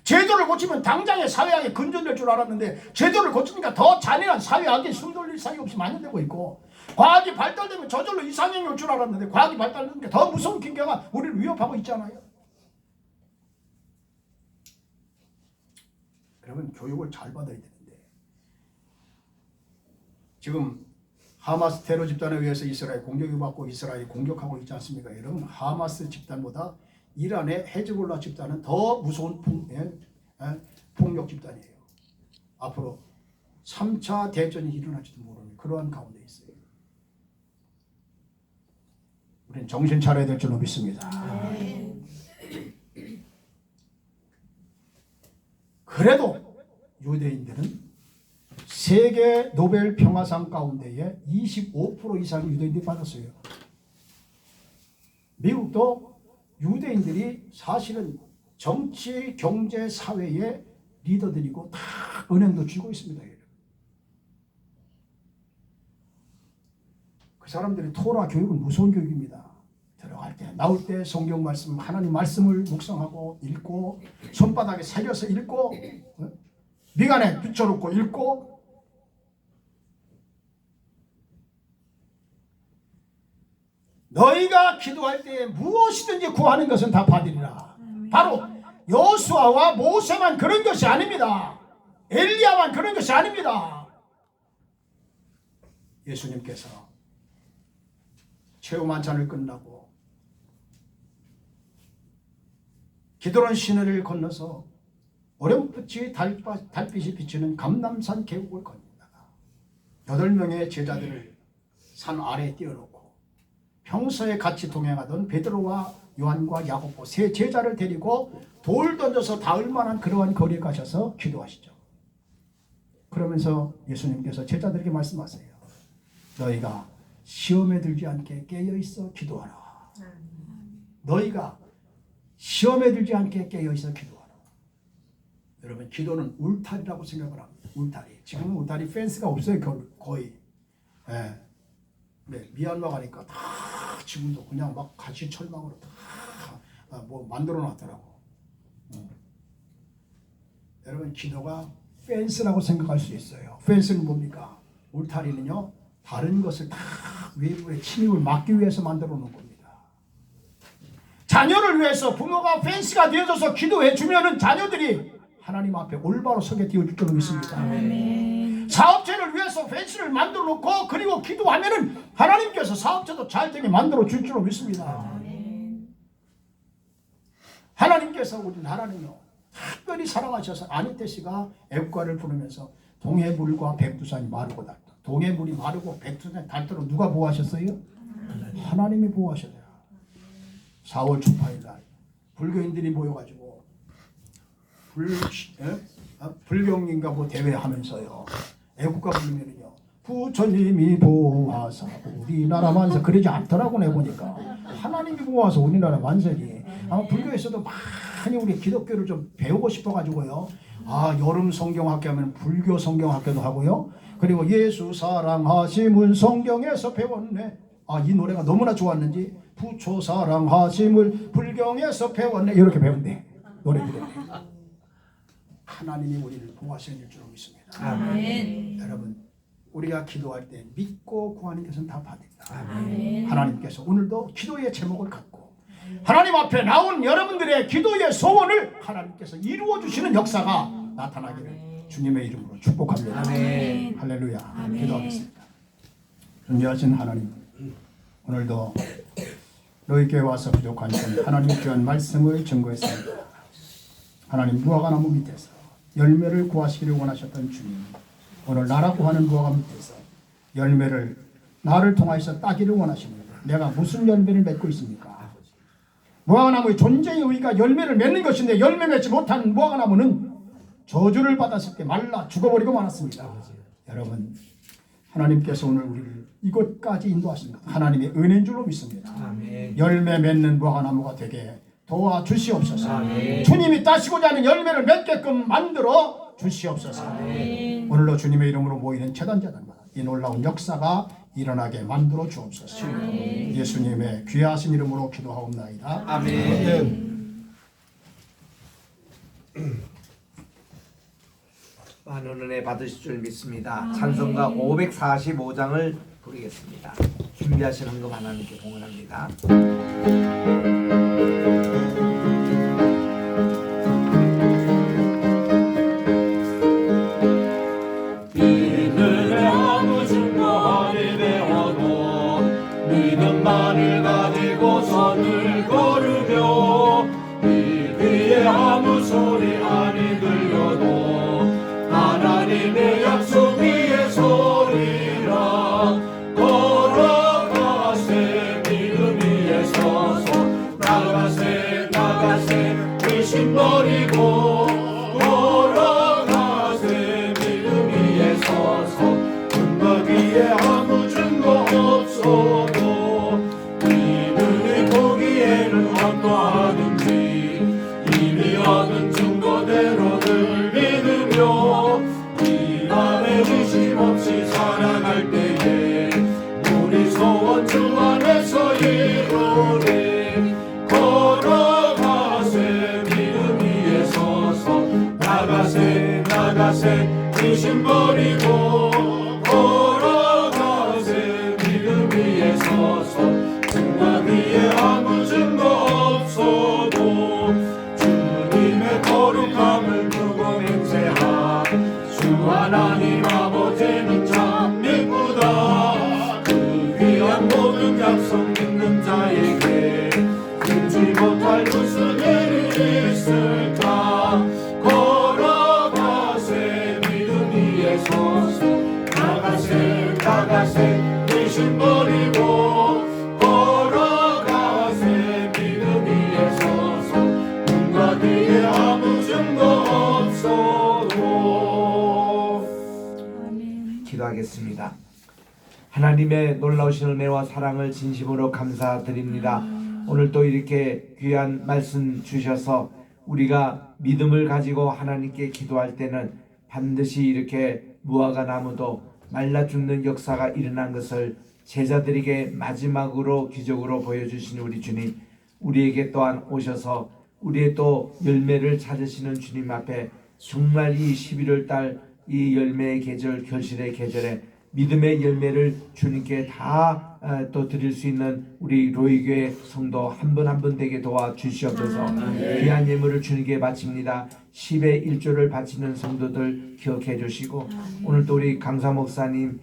제도를 고치면 당장의 사회학에 근전될 줄 알았는데 제도를 고치니까 더 잔인한 사회학에 숨돌릴 사이 없이 만연되고 있고 과학이 발달되면 저절로 이상형이 올 줄 알았는데 과학이 발달되니까 더 무서운 징계가 우리를 위협하고 있잖아요. 그러면 교육을 잘 받아야 되는데 지금 하마스 테러 집단에 의해서 이스라엘 공격을 받고 이스라엘이 공격하고 있지 않습니까? 여러분 하마스 집단보다 이란의 헤즈볼라 집단은 더 무서운 폭력 집단이에요. 앞으로 3차 대전이 일어날지도 모르는 그러한 가운데 있어요. 우리는 정신 차려야 될 줄로 믿습니다. 그래도 유대인들은 세계 노벨 평화상 가운데에 25% 이상 유대인들이 받았어요. 미국도 유대인들이 사실은 정치, 경제, 사회의 리더들이고 다 은행도 쥐고 있습니다. 그 사람들의 토라 교육은 무서운 교육입니다. 들어갈 때, 나올 때 성경 말씀, 하나님 말씀을 묵상하고 읽고 손바닥에 새겨서 읽고 미간에 붙여놓고 읽고 너희가 기도할 때 무엇이든지 구하는 것은 다 받으리라. 바로 여호수아와 모세만 그런 것이 아닙니다. 엘리야만 그런 것이 아닙니다. 예수님께서 최후 만찬을 끝나고 기드론 시내를 건너서 어렴풋이 달빛이 비치는 감람산 계곡을 건너다가 8명의 제자들을 산 아래에 띄워놓고 평소에 같이 동행하던 베드로와 요한과 야고보 세 제자를 데리고 돌 던져서 닿을 만한 그러한 거리에 가셔서 기도하시죠. 그러면서 예수님께서 제자들에게 말씀하세요. 너희가 시험에 들지 않게 깨어있어 기도하라. 너희가 시험에 들지 않게 깨어있어 기도하라. 여러분 기도는 울타리라고 생각을 합니다. 울타리. 지금은 울타리 펜스가 없어요. 거의. 예. 네, 미얀마 가니까 다 지금도 그냥 막 가시 철망으로 다 뭐 만들어 놨더라고. 여러분 기도가 펜스라고 생각할 수 있어요. 펜스는 뭡니까? 울타리는요 다른 것을 다 외부의 침입을 막기 위해서 만들어 놓은 겁니다. 자녀를 위해서 부모가 펜스가 되어줘서 기도해 주면은 자녀들이 하나님 앞에 올바로 서게 되어줄 줄 믿습니다. 아멘. 사업체를 위해서 펜스를 만들어 놓고 그리고 기도하면은 하나님께서 사업체도 잘 되게 만들어 줄 줄 믿습니다. 아멘. 하나님께서 우리 나라는요 특별히 사랑하셔서 아니테 씨가 애국가를 부르면서 동해 물과 백두산이 마르고 닳다. 동해 물이 마르고 백두산이 닳도록 누가 보호하셨어요? 하나님이 보호하셨어요. 4월 18일 날 불교인들이 모여가지고 불경인가 뭐 대회하면서요. 애국가 부르면요. 부처님이 보호하사 우리나라 만세 그러지 않더라고 내 보니까 하나님이 보호하사 우리나라 만세지. 아마 불교에서도 많이 우리 기독교를 좀 배우고 싶어가지고요. 여름 성경학교 하면 불교 성경학교도 하고요. 그리고 예수 사랑하심은 성경에서 배웠네. 이 노래가 너무나 좋았는지 부처 사랑하심을 불경에서 배웠네. 이렇게 배웠네. 노래 부르네. 하나님이 우리를 보호하시는 줄로 믿습니다. 아멘. 여러분 우리가 기도할 때 믿고 구하는 것은 다 받습니다. 아멘. 하나님께서 오늘도 기도의 제목을 갖고 하나님 앞에 나온 여러분들의 기도의 소원을 하나님께서 이루어 주시는 역사가 나타나기를 주님의 이름으로 축복합니다. 아멘. 할렐루야. 기도하겠습니다. 존귀하신 하나님, 오늘도 너희께 와서 부족한 점 하나님 귀한 말씀을 증거했습니다. 하나님 무화과 나무 밑에서 열매를 구하시기를 원하셨던 주님, 오늘 나라고 하는 무화과 밑에서 열매를 나를 통하여서 따기를 원하십니다. 내가 무슨 열매를 맺고 있습니까? 무화과 나무의 존재의 의의가 열매를 맺는 것인데 열매 맺지 못한 무화과 나무는 저주를 받았을 때 말라 죽어버리고 말았습니다. 여러분 하나님께서 오늘 우리를 이곳까지 인도하십니다. 하나님의 은혜인 줄로 믿습니다. 아멘. 열매 맺는 무화과 나무가 되게 도와주시옵소서. 아멘. 주님이 따시고자 하는 열매를 맺게끔 만들어 주시옵소서. 아멘. 오늘도 주님의 이름으로 모이는 재단자들마다 이 놀라운 역사가 일어나게 만들어 주옵소서. 예수님의 귀하신 이름으로 기도하옵나이다. 아멘. 많은 은혜 받으실 줄 믿습니다. 찬송가 545장을 부르겠습니다. 준비하신 헌금 하나님께 봉헌합니다. 믿음의 아무 증거하리 되어도 믿음만을 가지고 선을 걸으며 이 귀에 아무 소리 아니 들려도 하나님의 약속 위에 서리라. 걸어가세 믿음 위에 서서 나가세 나가세 의심 버리고 걸어가세 믿음 위에 서서 증거 위에 아무 증거 없어도 믿음이 보기에는 어떠하든지 이미 얻은 증거대로를 믿으며 이 밤에 의심 없이 살아갈 때에 우리 소원 주 안에서 이루리. 걸어가세 믿음 위에 서서 나가세 나가세 의심 버리고 걸어가세 믿음 위에 서서 증거 위에 아무 증거 없어도 주님의 거룩함을 두고 맹세하. 주 하나님 아버지는 참 미쁘다. 그 귀한 모든 약속 믿는 자에게 끊지 못할 무슨 일이 있을까. 걸어가세 믿음 위에 서서 나가세 나가세 의심 버리고 걸어가세 믿음 위에 서서 뭔가 뒤에 아무 증거 없어도. 기도하겠습니다. 하나님의 놀라우신 은혜와 사랑을 진심으로 감사드립니다. 오늘 또 이렇게 귀한 말씀 주셔서 우리가 믿음을 가지고 하나님께 기도할 때는 반드시 이렇게 무화과 나무도 말라 죽는 역사가 일어난 것을 제자들에게 마지막으로 기적으로 보여주신 우리 주님, 우리에게 또한 오셔서 우리의 또 열매를 찾으시는 주님 앞에 정말 이 11월 달 이 열매의 계절, 결실의 계절에 믿음의 열매를 주님께 다 또 드릴 수 있는 우리 로이교회 성도 한 분 한 분 되게 도와주시옵소서. 귀한 예물을 주님께 바칩니다. 10의 1조를 바치는 성도들 기억해 주시고 오늘 또 우리 강사 목사님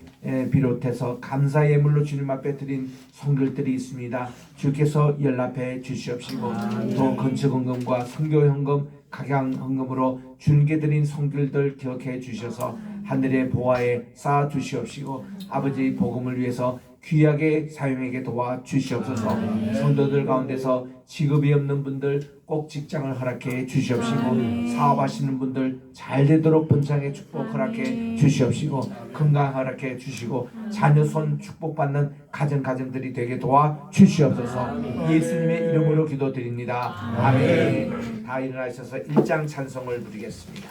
비롯해서 감사 예물로 주님 앞에 드린 성들들이 있습니다. 주께서 연락해 주시옵시고 또 건축 헌금과 선교 헌금, 각양 헌금으로 주님께 드린 성들들 기억해 주셔서 하늘의 보화에 쌓아 주시옵시고 아버지 복음을 위해서 귀하게 사용하게 도와주시옵소서. 성도들 가운데서 직업이 없는 분들 꼭 직장을 허락해 주시옵시고, 사업하시는 분들 잘 되도록 번창의 축복 허락해 주시옵시고, 건강 허락해 주시고, 자녀 손 축복받는 가정들이 되게 도와 주시옵소서. 예수님의 이름으로 기도드립니다. 아멘. 다 일어나셔서 1장 찬송을 부르겠습니다.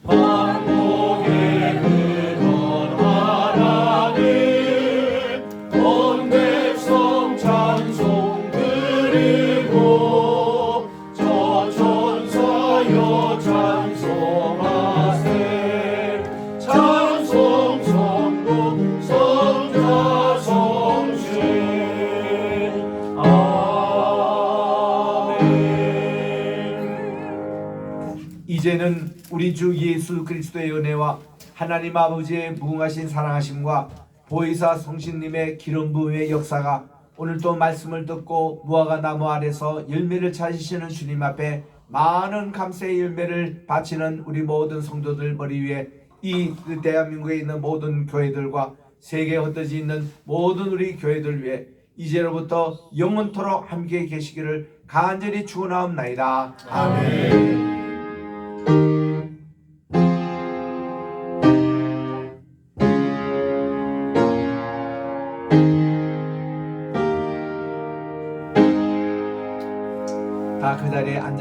만복의 근원 하나님 온 백성 찬송 드리고 저 천사여 찬송하세 찬송 성부 성자 성신 아멘. 이제는 우리 주 예수 그리스도의 은혜와 하나님 아버지의 무궁하신 사랑하심과 보혜사 성신님의 기름 부음의 역사가 오늘 또 말씀을 듣고 무화과 나무 아래서 열매를 찾으시는 주님 앞에 많은 감사의 열매를 바치는 우리 모든 성도들 머리 위에 이 대한민국에 있는 모든 교회들과 세계에 흩어져 있는 모든 우리 교회들 위해 이제로부터 영원토록 함께 계시기를 간절히 축원하옵나이다. 아멘. 다 그 자리에 앉아